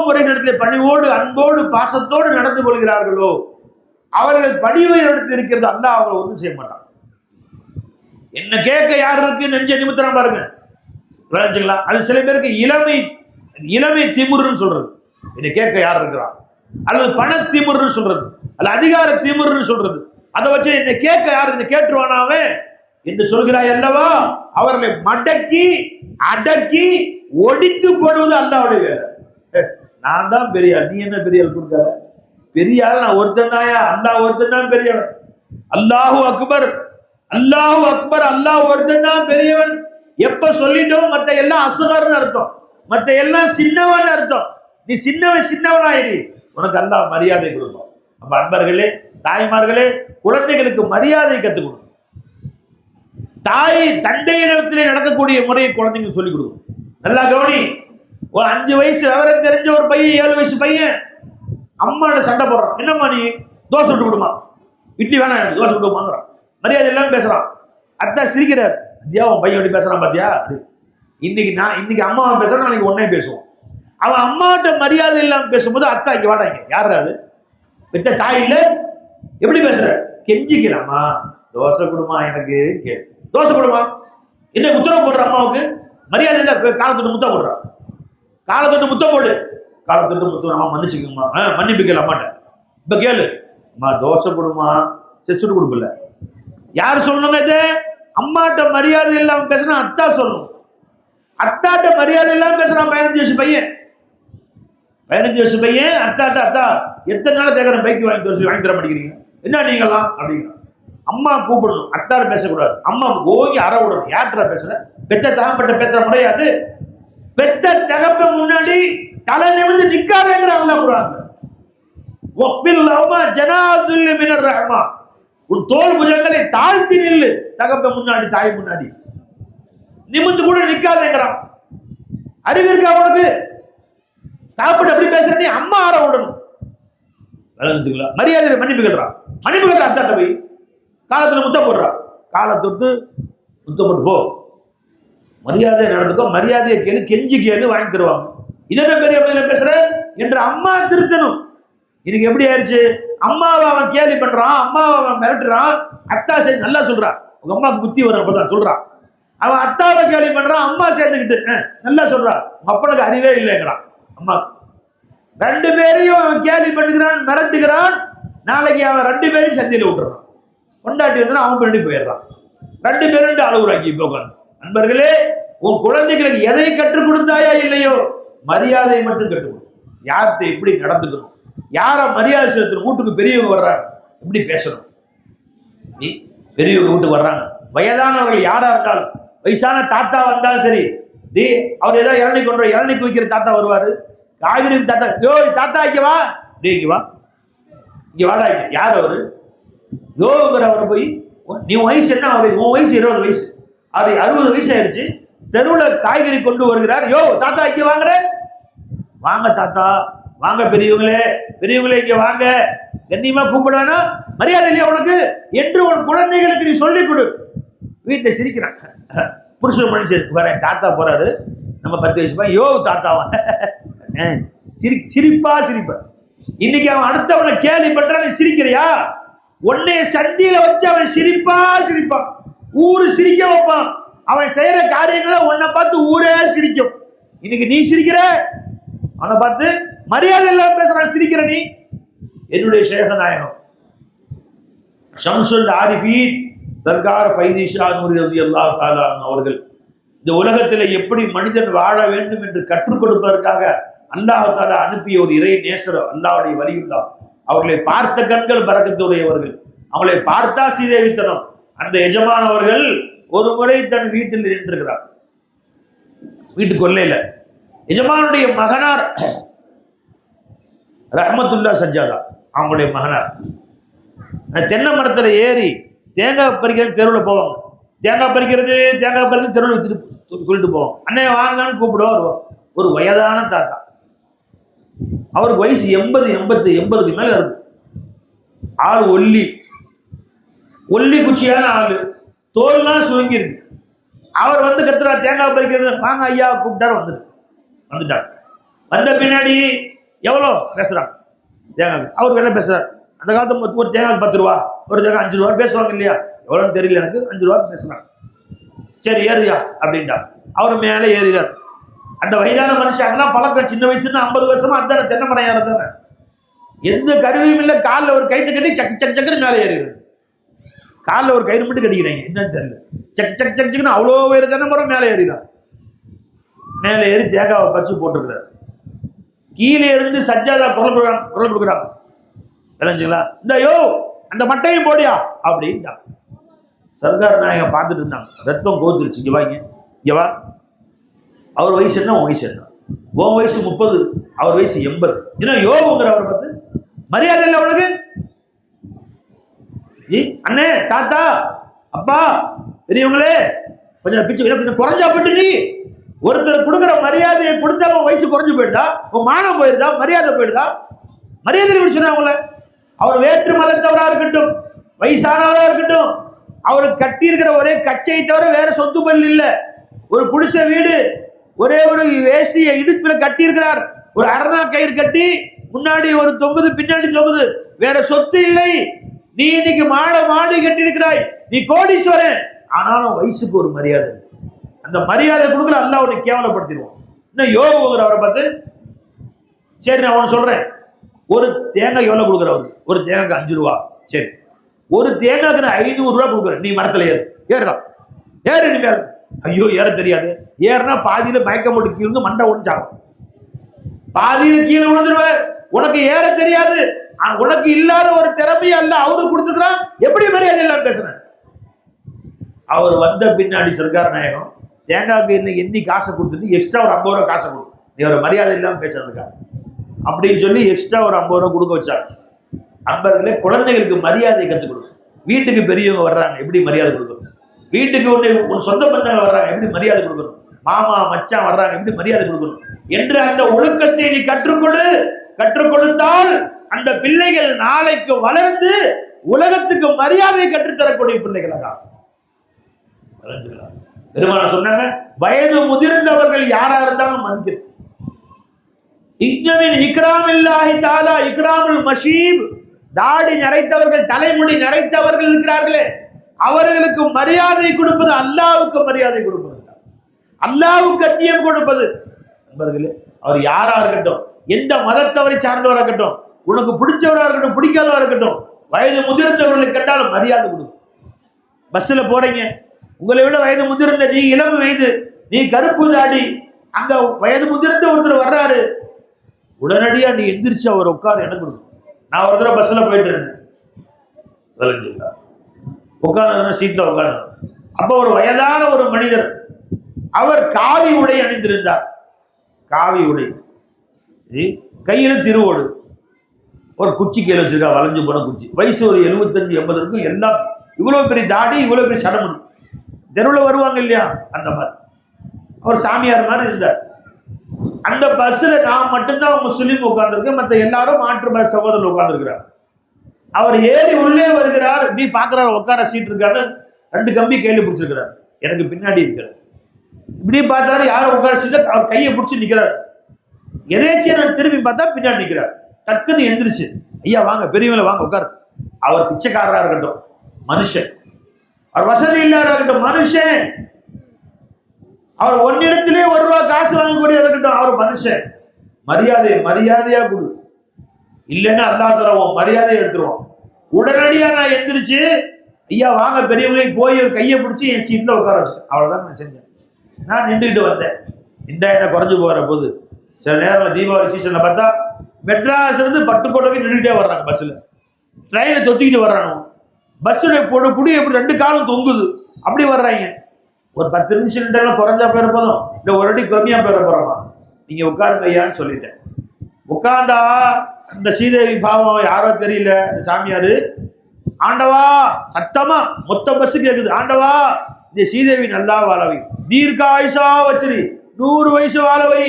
முறைகளிடத்தில் பணிவோடு அன்போடு பாசத்தோடு நடந்து கொள்கிறார்களோ அவர்கள் பணிவை எடுத்து இருக்கிறது அல்லாஹ் அவங்களை ஒன்றும் செய்ய மாட்டான். என்ன கேட்க யார் இருக்கு நெஞ்ச நிமித்தம் பாருங்க. அது சில பேருக்கு இளமை திமுருன்னு சொல்றது, என்னை கேட்க யார் இருக்கிறான், அல்லது பண திமுருன்னு சொல்றது, அல்ல அதிகார திமுருன்னு சொல்றது. அதை வச்சு என்னை கேட்க யார் என்ன கேட்டுருவானாவே என்று சொல்கிறாய் அல்லவா, அவர்களை மடக்கி அடக்கி ஒடித்து போடுவது அல்லாஹ்வுடைய வேலை. நான் தான் பெரியார், நீ என்ன பெரியார் கொடுக்காத, பெரியார் நான் ஒருத்தன் தாயா, அல்லாஹ் ஒருத்தன் தான் பெரியவன். அல்லாஹு அக்பர், அல்லாஹு அக்பர், அல்லாஹ் ஒருத்தன் தான் பெரியவன். எப்ப சொல்லிட்டோம் மத்த எல்லாம் அசுகர்னு அர்த்தம், மத்த எல்லாம் சின்னவன் அர்த்தம். நீ சின்னவனாயிரு, உனக்கு அல்லாஹ் மரியாதை கொடுக்கும். அப்ப அன்பர்களே, தாய்மார்களே, குழந்தைகளுக்கு மரியாதை கற்றுக் கொடுக்கும். தாய் தந்தையிடத்திலே நடக்கக்கூடிய முறையை குழந்தைங்களுக்கு சொல்லிக் கொடுக்கும். நல்லா கவனி. ஒரு 5 வயசு விவரம் தெரிஞ்ச ஒரு பையன், 7 வயசு பையன் அம்மாவோட சண்டை போடுறான். என்னம்மா நீ தோசை விட்டு கொடுமா, இட்லி வேணாம் எனக்கு தோசை விட்டு வாங்குறான், மரியாதை எல்லாம் பேசுறான். அத்தா சிரிக்கிறார், அத்தியா உன் பையன் எப்படி பேசுறான் பாத்தியா. இன்னைக்கு அம்மாவை பேசுறான், நாளைக்கு ஒன்னே பேசுவோம். அவன் அம்மாட்ட மரியாதை இல்லாம பேசும்போது அத்தா இங்க வாடாங்க, யார் அது பெத்த தாய் இல்ல, எப்படி பேசுற, கெஞ்சிக்கலாமா, தோசை கொடுமா எனக்கு, தோசை கொடுமா, என்ன உத்தரவு போடுற அம்மாவுக்கு மரியாதை இல்ல, காலத்தொட்டு முத்தம் போடுறான், காலத்தொட்டு முத்தம் போடு, காலத்தொட்டு முத்தம் அம்மா மன்னிச்சுக்குமா, மன்னிப்பு கேளு அம்மாட்ட. இப்ப கேளு அம்மா தோசை கொடுமா, செச்சுட்டு கொடுக்கல. யார் சொல்லணும் இது, அம்மாட்ட மரியாதை இல்லாம பேசுனா அத்தா சொல்லணும். அத்தாட்ட மரியாதை இல்லாம பேசுறான் 15 வயசு பையன், 15 வயசு பையன் அத்தாட்ட, அத்தா எத்தனை நாள் கேட்கறேன் பைக் வாங்கி தர மாட்டேங்கிறீங்க, என்ன நீங்களாம் அப்படிங்கிற. அம்மா கூப்பிடணும், அத்தார பேசக்கூடாது, அம்மா ஓங்கி அற விடணும். யார்கிட்ட பேசுற, பெத்த தகப்பட்ட பேசுற முறையாது. பெத்த தகப்ப முன்னாடி தலை நிமிர்ந்து நிக்காதேங்கிறாங்க குர்ஆன்ல. வஃபில் லஹுமா ஜனாதுல் மினர் ரஹ்மா, உன் தோள் புஜங்களை தாழ்த்தி நில்லு, தகப்ப முன்னாடி தாய் முன்னாடி நிமிர்ந்து கூட நிக்காதேங்கிறான். அறிவு இருக்கா உனக்கு, தகப்பட்ட எப்படி பேசுற நீ, அம்மா அற விடணும். மரியாதை மன்னிப்பு கேட்கிறான், மன்னிப்பு கேட்கிறான். அத்தாட்ட போய் காலத்துல முத்தம் போடுறான், காலத்தொட்டு முத்தம் போட்டு போ, மரியாதை நடந்துக்கோ, மரியாதையை கேளு, கெஞ்சி கேளு, வாங்கி தருவாங்க. இதென்ன பெரிய பேசுற என்று அம்மா திருத்தணும். இதுக்கு எப்படி ஆயிடுச்சு, அம்மாவை அவன் கேலி பண்றான், அம்மாவை அவன் மிரட்டுறான், அத்தா சேர்ந்து நல்லா சொல்றான், உங்க அம்மாவுக்கு புத்தி வர அப்பதான் சொல்றான். அவன் அத்தாவை கேலி பண்றான், அம்மா சேர்ந்துக்கிட்டு நல்லா சொல்றான், உங்க அப்பனுக்கு அறிவே இல்லைங்கிறான். அம்மா 2 பேரையும் அவன் கேலி பண்ணுகிறான், மிரட்டுகிறான். நாளைக்கு அவன் 2 பேரையும் சந்தியில விட்டுறான், கொண்டாட்டி வந்து அவன் பின்னாடி போயிடுறான். 2 பேரும் அழுகுறாங்க. இப்போ உட்காந்து நண்பர்களே, உன் குழந்தைகளுக்கு எதை கற்றுக் கொடுத்தாயா இல்லையோ மரியாதை மட்டும் கற்றுக் கொடு. யார்கிட்ட எப்படி நடந்துக்கணும், யார மரியாதை செலுத்தணும். வீட்டுக்கு பெரியவங்க வர்றாங்க, எப்படி பேசணும். பெரியவங்க வீட்டுக்கு வர்றாங்க, வயதானவர்கள் யாரா இருந்தாலும், வயசான தாத்தா வந்தாலும் சரி, அவர் ஏதாவது இளநீக்கு வைக்கிற தாத்தா வருவாரு, காய்கறி தாத்தா, யோ தாத்தா இங்க வா, இங்க வா, இங்க வாடா, யார் அவரு, யோங்கிற அவரை போய், நீ வயசு என்ன, உன் வயசு 20 வயசு, அது 60 வயசு ஆயிடுச்சு, தெருவில் காய்கறி கொண்டு வருகிறார், யோ தாத்தா இங்க வாங்குற, வாங்க தாத்தா வாங்க, பெரியவங்களே இங்க வாங்க, கண்ணியமா கூப்பிட வேணாம், மரியாதை இல்லையா உனக்கு என்று உன் குழந்தைகளுக்கு நீ சொல்லிக் கொடு. வீட்டை சிரிக்கிறான், புருஷன் மனுஷன் வர, தாத்தா போறாரு, நம்ம 10 வயசு யோ தாத்தாவா, சிரிப்பா. இன்னைக்கு அவன் அடுத்தவனை கேலி பண்றான், நீ சிரிக்கிறியா? உன்னை சந்தியில வச்சு அவன் சிரிப்பான், ஊரு சிரிக்க வைப்பான். அவன் செய்யற காரியங்களை உன்னை பார்த்து ஊரே சிரிக்கும். இன்னைக்கு நீ சிரிக்கிற, அவனை பார்த்து மரியாதை இல்லாம பேசுறான், சிரிக்கிற நீ. என்னுடைய சேகநாயகம் ஷம்சுல் ஆரிஃபீன் சர்கார் ஃபைதி ஷா நூரி ரலியல்லாஹு தஆலா அவர்கள் இந்த உலகத்தில் எப்படி மனிதன் வாழ வேண்டும் என்று கற்றுக் கொடுப்பதற்காக அல்லாஹ் தஆலா அனுப்பிய ஒரு இறை நேசர், அல்லாஹ்வுடைய வலியுல்லாஹ். அவர்களை பார்த்த கண்கள் பரக்கத்துடையவர்கள், அவங்களை பார்த்தா சீதேவித்தனம். அந்த எஜமானவர்கள் ஒரு முறை தன் வீட்டில் நின்றிருக்கிறார், வீட்டு கொல்லையில. எஜமானுடைய மகனார் ரஹ்மத்துல்லா சஜ்ஜாதா, அவங்களுடைய மகனார் தென்னை மரத்துல ஏறி தேங்காய் பறிக்கிறது தெருவில் போவாங்க. தேங்காய் பறிக்கிறது தெருவில் சொல்லிட்டு போவோம். அண்ணே வாங்கன்னு கூப்பிடுவோம். ஒரு வயதான தாத்தா, அவருக்கு வயசு 80 மேல இருக்கும். ஆள் ஒல்லி குச்சியான ஆளு, தோல்லாம் சுருங்கி இருக்கு. அவர் வந்து கத்துறா, தேங்காய் பறிக்கிறது, வாங்க ஐயா கூப்பிட்டாரு, வந்துட்டார். வந்த பின்னாடி எவ்வளோ பேசுறாங்க தேங்காய், அவருக்கு என்ன பேசுறாரு? அந்த காலத்து ஒரு தேங்காய்க்கு 10 ரூபா, ஒரு தேங்காய் 5 ரூபா பேசுவாங்க இல்லையா? எவ்வளோன்னு தெரியல எனக்கு, 5 ரூபா பேசுறாங்க. சரி ஏறியா அப்படின்ட்டா. அவர் மேலே ஏறிறார். அந்த வயதான மனுஷன் பழக்கம், சின்ன வயசுன்னு 50 வருஷமா அந்த தென்னை மரம் ஏறதானே, எந்த கருவியும் இல்லை, காலில் ஒரு கயிற்று கட்டி சக்கு சக்கு சக்குன்னு மேலே ஏறிடுது. காலில் ஒரு கயிறு மட்டும் கட்டிக்கிறாங்க, என்னன்னு தெரியல, சக்கு சக்கு சக்கு சக்குன்னு அவ்வளோ வேறு தென்னை மரம் மேலே ஏறிடும். மேலே ஏறி தேங்காவை பறிச்சு போட்டுருக்கிறார். கீழே இருந்து சஜ்ஜாதா குரல் கொடுக்குறாங்க, விளைஞ்சுங்களா, இந்த யோ அந்த மட்டையும் போடியா அப்படின்ட்டா. சர்க்கார் நாயகம் பார்த்துட்டு இருந்தாங்க, ரத்தம் கோத்துருச்சு. இங்கே வாங்க, இங்கே வா. அவர் வயசு என்ன, உன் வயசு என்ன? உன் வயசு 30, அவர் வயசு 80. இன்னும் யோகுங்கிற அவரை பார்த்து மரியாதை இல்லை உனக்கு? அண்ணே, தாத்தா, அப்பா, பெரியவங்களே, கொஞ்சம் பிச்சு கொஞ்சம் குறைஞ்சா போட்டு. நீ ஒருத்தர் கொடுக்குற மரியாதையை கொடுத்தா உன் வயசு குறைஞ்சு போயிடுதா? உன் மானம் போயிடுதா? மரியாதை போயிடுதா? மரியாதை எப்படி சொன்னா அவங்கள? அவர் வேற்று மதத்தவராக இருக்கட்டும், வயசானவராக இருக்கட்டும், அவருக்கு கட்டி இருக்கிற ஒரே கச்சையை தவிர வேற சொத்து பல் இல்லை. ஒரு குடிசை வீடு, ஒரே ஒரு வேஷ்டியை இடுப்புல கட்டி இருக்கிறார், ஒரு அரணா கயிறு கட்டி, முன்னாடி ஒரு தொங்குது, பின்னாடி தொங்குது, வேற சொத்து இல்லை. நீ இன்னைக்கு மாடி கட்டி இருக்கிறாய், நீ கோடீஸ்வரன், ஆனாலும் வயசுக்கு ஒரு மரியாதை. அந்த மரியாதை கொடுக்கல, அல்லாஹ் உன்னை கேவலப்படுத்திடுவான். இன்னும் யோகம் அவரை பார்த்து. சரி நான் அவனை சொல்றேன், ஒரு தேங்காய் எவ்வளவு கொடுக்குறவருக்கு? ஒரு தேங்காய்க்கு 5 ரூபா. சரி, ஒரு தேங்காய்க்கு நான் 500 ரூபா கொடுக்குறேன், நீ மரத்துல ஏறுறான், ஏறு நீ மேல. ஐயோ ஏற தெரியாது, ஏறுனா பாதியில மயக்கம் போட்டு கீழே மண்டை ஒடிச்சாகும், பாதியில கீழே விழுந்துருவ. உனக்கு ஏற தெரியாது, உனக்கு இல்லாத ஒரு திறமையை அல்ல அவரு கொடுத்துக்கிறான், எப்படி மரியாதை இல்லாம பேசுறேன்? அவர் வந்த பின்னாடி சர்க்கார் நாயகம் தேங்காய்க்கு எண்ணி காசை கொடுத்துட்டு எக்ஸ்ட்ரா ஒரு 50 ரூபா காசை கொடு, நீ ஒரு மரியாதை இல்லாம பேசுறதுக்காக அப்படின்னு சொல்லி எக்ஸ்ட்ரா ஒரு 50 ரூபா கொடுக்க வச்சாங்க. அன்பர்களே, குழந்தைகளுக்கு மரியாதை கற்றுக் கொடுக்கும். வீட்டுக்கு பெரியவங்க வர்றாங்க, எப்படி மரியாதை கொடுக்கணும்? வீட்டுக்கு ஒரு சொந்த பந்தங்கள் வர்றாங்க, எப்படி மரியாதை கொடுக்கணும்? மாமா மச்சான் வர்றாங்க, எப்படி மரியாதை கொடுக்கணும் என்று அந்த ஒழுக்கத்தை நீ கற்றுக் கொடுத்தால் அந்த பிள்ளைகள் நாளைக்கு வளர்ந்து உலகத்துக்கு மரியாதை கற்றுத்தரக்கூடிய பிள்ளைகளாக. பெருமான சொன்னாங்க, வயது முதிர்ந்தவர்கள் யாரா இருந்தாலும் மதிக்கணும். இக்ராமில்லாஹி தஆலா இக்ராமுல் மஷீப், தாடி நரைத்தவர்கள், தலைமுடி நரைத்தவர்கள் இருக்கிறார்களே, அவர்களுக்கு மரியாதை கொடுப்பது அல்லாஹ்வுக்கு மரியாதை கொடுப்பது, அல்லாஹ்வுக்கு கண்ணியம் கொடுப்பது. நண்பர்களே, அவர் யாரா இருக்கட்டும், எந்த மதத்தவரை சார்ந்தவராக இருக்கட்டும், உனக்கு பிடிச்சவராக இருக்கட்டும், பிடிக்காதவராக இருக்கட்டும், வயது முதிர்ந்தவர்களுக்கு கண்டாலும் மரியாதை கொடுக்கும். பஸ்ல போறீங்க, உங்களை விட வயது முதிர்ந்த, நீ இளம் வயது, நீ கருப்பு தாடி, அங்க வயது முதிர்ந்த ஒருத்தர் வர்றாரு, உடனடியா நீ எந்திரிச்சு அவர் உட்கார் இடம் கொடுக்கும். நான் ஒரு தடவை பஸ்ல போயிட்டு இருந்தேன், உட்கார்ந்து சீட்ல உட்கார்ந்து, அப்ப ஒரு வயதான ஒரு மனிதர், அவர் காவி உடை அணிந்திருந்தார். காவி உடை, கையில திருவோடு, ஒரு குச்சி கீழே வச்சிருக்கா, வளைஞ்சு போன குச்சி, வயசு ஒரு 75-80 இருக்கும். எல்லாம் இவ்வளவு பெரிய தாடி, இவ்வளவு பெரிய சடமுடி, தெருவில் வருவாங்க இல்லையா, அந்த மாதிரி அவர் சாமியார் மாதிரி இருந்தார். அந்த பஸ்ல நான் மட்டும்தான் முஸ்லீம் உட்கார்ந்துருக்கேன், மற்ற எல்லாரும் மாற்று மத சகோதரர்கள் உட்கார்ந்துருக்கிறார். அவர் ஏறி உள்ளே வருகிறார், இப்படி பார்க்கிறார், உட்கார சீட் இருக்காரு, 2 கம்பி கையில பிடிச்சிருக்கிறார், எனக்கு பின்னாடி இருக்கிறார். இப்படி பார்த்தாரு, யாரும் உட்கார சீட்ல அவர் கையை பிடிச்சி நிக்கிறார். எதேச்சியா நான் திரும்பி பார்த்தா பின்னாடி நிற்கிறார். டக்குன்னு எந்திரிச்சு, ஐயா வாங்க, பெரியவங்களை வாங்க உட்காரு. அவர் பிச்சைக்காரராக இருக்கட்டும், மனுஷன், அவர் வசதி இல்லாத இருக்கட்டும், மனுஷன், அவர் ஒன்னிடத்திலே 1 ரூபா காசு வாங்கக்கூடிய இருக்கட்டும், அவர் மனுஷன். மரியாதையா கொடு, இல்லைன்னா அல்லாஹ் தஆலா உன் மரியாதையை எடுத்துருவான். உடனடியா நான் எந்திரிச்சு, ஐயா வாங்க பெரியவங்களை போய் ஒரு கையை பிடிச்சி என் சீட்ல உட்கார வச்சேன். அவ்வளவுதான் நான் செஞ்சேன். நான் நின்றுக்கிட்டு வந்தேன். இந்த என்ன குறைஞ்சு போகிற போது சில நேரம் தீபாவளி சீசன்ல பார்த்தா மெட்ராஸ்ல இருந்து பட்டுக்கோட்டைக்கு நின்றுகிட்டே வர்றாங்க, பஸ்ல ட்ரெயினை தொத்திக்கிட்டு வர்றானோ, பஸ்ஸுல புடி எப்படி 2 காலம் தொங்குது, அப்படி வர்றாங்க. ஒரு 10 நிமிஷம் நின்று குறைஞ்சா போயிட போதும், இல்லை ஒரு அடி கம்மியா போயிட போறோமா, நீங்க உட்காருங்க ஐயான்னு சொல்லிட்டேன். உட்கார்ந்தா அந்த சீதேவி பாவம் யாரோ தெரியல, அந்த சாமியாரு, ஆண்டவா சத்தமா மொத்த பஸ் கேக்குது, ஆண்டவா இந்த சீதேவி நல்லா வாழவை, தீர்க்க ஆயுசா வச்சிரு, 100 வயசு வாழவை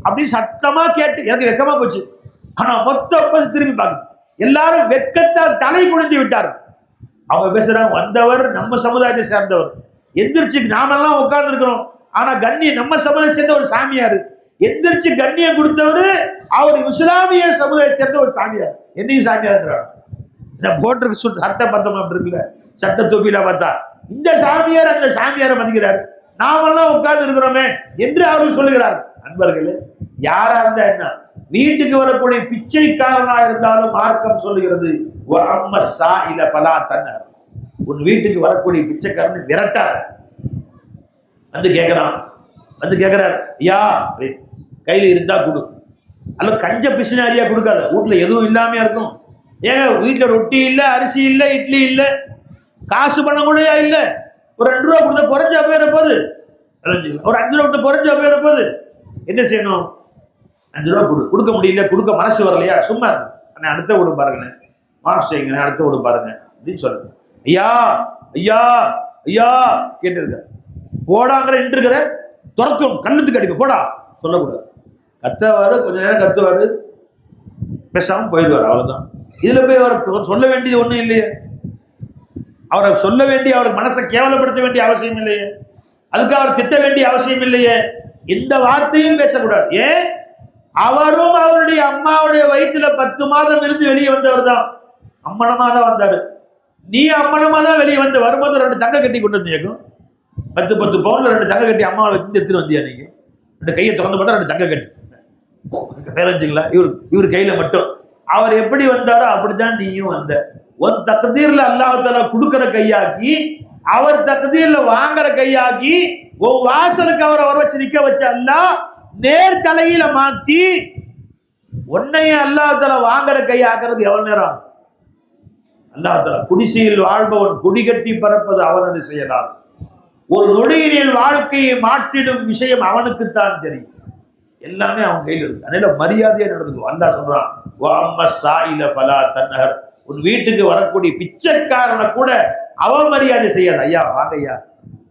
அப்படின்னு சத்தமா கேட்டு எனக்கு வெக்கமா போச்சு. ஆனா மொத்த பஸ் திரும்பி பார்க்குது, எல்லாரும் வெக்கத்தால் தலை குனிஞ்சு விட்டார். அவங்க பேசுறாங்க, வந்தவர் நம்ம சமுதாயத்தை சேர்ந்தவர், எந்திரிச்சு நாமெல்லாம் உட்கார்ந்து இருக்கிறோம், ஆனா கண்ணி நம்ம சமுதாயத்தை சேர்ந்த ஒரு சாமியாரு எந்திரிச்சு கண்ணியம் கொடுத்தவரு அவர் இஸ்லாமிய சமுதாயத்தை சேர்ந்த ஒரு சாமியார். என்னையும் சாமியார் இருக்கிறார் போட்டிருக்கு சட்ட பத்தம் இருக்குல்ல, சட்ட தொப்பியில பார்த்தா இந்த சாமியார் அந்த சாமியாரை மதிக்கிறார். நாமெல்லாம் உட்கார்ந்து இருக்கிறோமே என்று அவர்கள் சொல்லுகிறார். நண்பர்களே, யாரா இருந்தா என்ன, வீட்டுக்கு வரக்கூடிய பிச்சைக்காரனா இருந்தாலும் மார்க்கம் சொல்லுகிறது உன் வீட்டுக்கு வரக்கூடிய பிச்சைக்காரன் விரட்டாத. வந்து கேட்கிறார் ஐயா கையில இருந்தா கொடு, அல்ல கஞ்ச பிசினாரியா கொடுக்காத. வீட்டுல எதுவும் இல்லாம இருக்கும். ஏங்க வீட்டுல ரொட்டி இல்ல, அரிசி இல்ல, இட்லி இல்ல, காசு பணம் கூட இல்ல, ஒரு 2 ரூபா கொடுத்தா குறைஞ்சா போயிட போகுது, ஒரு 5 ரூபா கொடுத்தா குறைஞ்சா போயிட போகுது. என்ன செய்யணும்? 5 ரூபா கொடுக்க முடியல, கொடுக்க மனசு வரலையா, சும்மா இருக்கு, அடுத்த விடு பாருங்க, மாஃப் செய்யுங்க, அடுத்த விடு பாருங்க அப்படின்னு சொல்லுங்க. ஐயா ஐயா ஐயா கேட்டு இருக்க போடாங்கிற இருக்கிற துரத்தும் கண்ணத்துக்கு அடிக்க போடா சொல்லக்கூடாது. கத்துவாரு, கொஞ்ச நேரம் கத்துவாரு, பேசாம போயிடுவார், அவ்வளவுதான். இதுல போய் அவர் சொல்ல வேண்டியது ஒண்ணும் இல்லையே, அவரை சொல்ல வேண்டிய, அவருக்கு மனசை கேவலப்படுத்த வேண்டிய அவசியம் இல்லையே, அதுக்கு அவர் திட்ட வேண்டிய அவசியம் இல்லையே, எந்த வார்த்தையும் பேசக்கூடாது. ஏன்? அவரும் அவருடைய அம்மாவுடைய வயிற்றுல 10 மாதம் இருந்து வெளியே வந்தவர் தான், அம்மனமா தான் வந்தாரு. நீ அம்மனமா தான் வெளியே வந்து வரும்போது 2 தங்க கட்டி கொண்டு வந்து கேட்கும், 10 பவுன்ல 2 தங்க கட்டி அம்மாவை வச்சு எடுத்துட்டு வந்தியா நீங்க? 2 கையை திறந்து போட்டா 2 தங்க கட்டி வேலைச்சுங்களா? இவர் கையில மட்டும். அவர் எப்படி வந்தாரோ அப்படித்தான் நீயும் வந்த. ஒரு தக்தீர்ல அல்லாஹ் தஆலா கொடுக்கிற கையாக்கி, அவர் தக்தீர்ல வாங்குற கையாக்கி, உன் வாசலுக்கு அவரை வர வச்சு நிக்க வச்ச அல்லாஹ் நேர் தலையில மாத்தி உன்னைய அல்லாஹ் தஆலா வாங்குற கையாக்குறதுக்கு எவ்வளவு நேரம்? அல்லாஹ் தஆலா குடிசையில் வாழ்பவன் குடிகட்டி பறப்பது அவனது செயலால். ஒரு நொடியினில் வாழ்க்கையை மாற்றிடும் விஷயம் அவனுக்குத்தான் தெரியும். எல்லாமே அவன் கையில் இருக்கு. அதனால மரியாதையா நடந்துக்கும். அல்லாஹ் சொல்றான், உன் வீட்டுக்கு வரக்கூடிய பிச்சைக்காரனை கூட அவன் மரியாதை செய்யாது. ஐயா வாங்க ஐயா,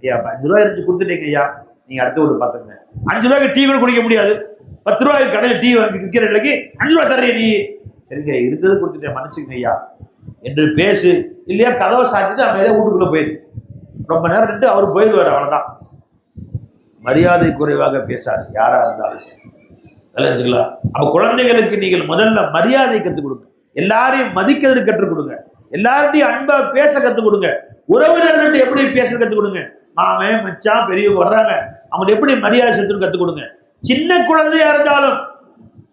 ஐயா 5 ரூபாய் இருந்துச்சு கொடுத்துட்டீங்க ஐயா, நீங்க அடுத்த ஒரு பார்த்துங்க. 5 ரூபாய்க்கு டீ கூட குடிக்க முடியாது, 10 ரூபாய்க்கு கடையில் டீ வாங்கி விற்கிற இல்லைக்கு 5 ரூபாய் தர்றிய நீ, சரிங்க இருந்தது கொடுத்துட்டேன் மன்னிச்சுங்க ஐயா என்று பேசு. இல்லையா கதவை சாத்திட்டு அவன் வீட்டுக்குள்ள போயிரு, ரொம்ப நேரம் நின்று அவர் போயிடுவார், அவ்வளவுதான். மரியாதை குறைவாக பேசாது யாரா இருந்தாலும் சரி. தெரிஞ்சுக்கலாம். அப்ப குழந்தைகளுக்கு நீங்கள் முதல்ல மரியாதை கற்றுக் கொடுங்க, எல்லாரையும் மதிக்கிறதுக்கு கற்றுக் கொடுங்க, எல்லார்ட்டையும் அன்பா பேச கற்றுக் கொடுங்க, உறவினர்கள்ட்ட எப்படி பேச கற்றுக் கொடுங்க. மாமன் மச்சான் பெரியவங்க வர்றாங்க, அவங்க எப்படி மரியாதை செலுத்தணும் கற்றுக் கொடுங்க. சின்ன குழந்தையா இருந்தாலும்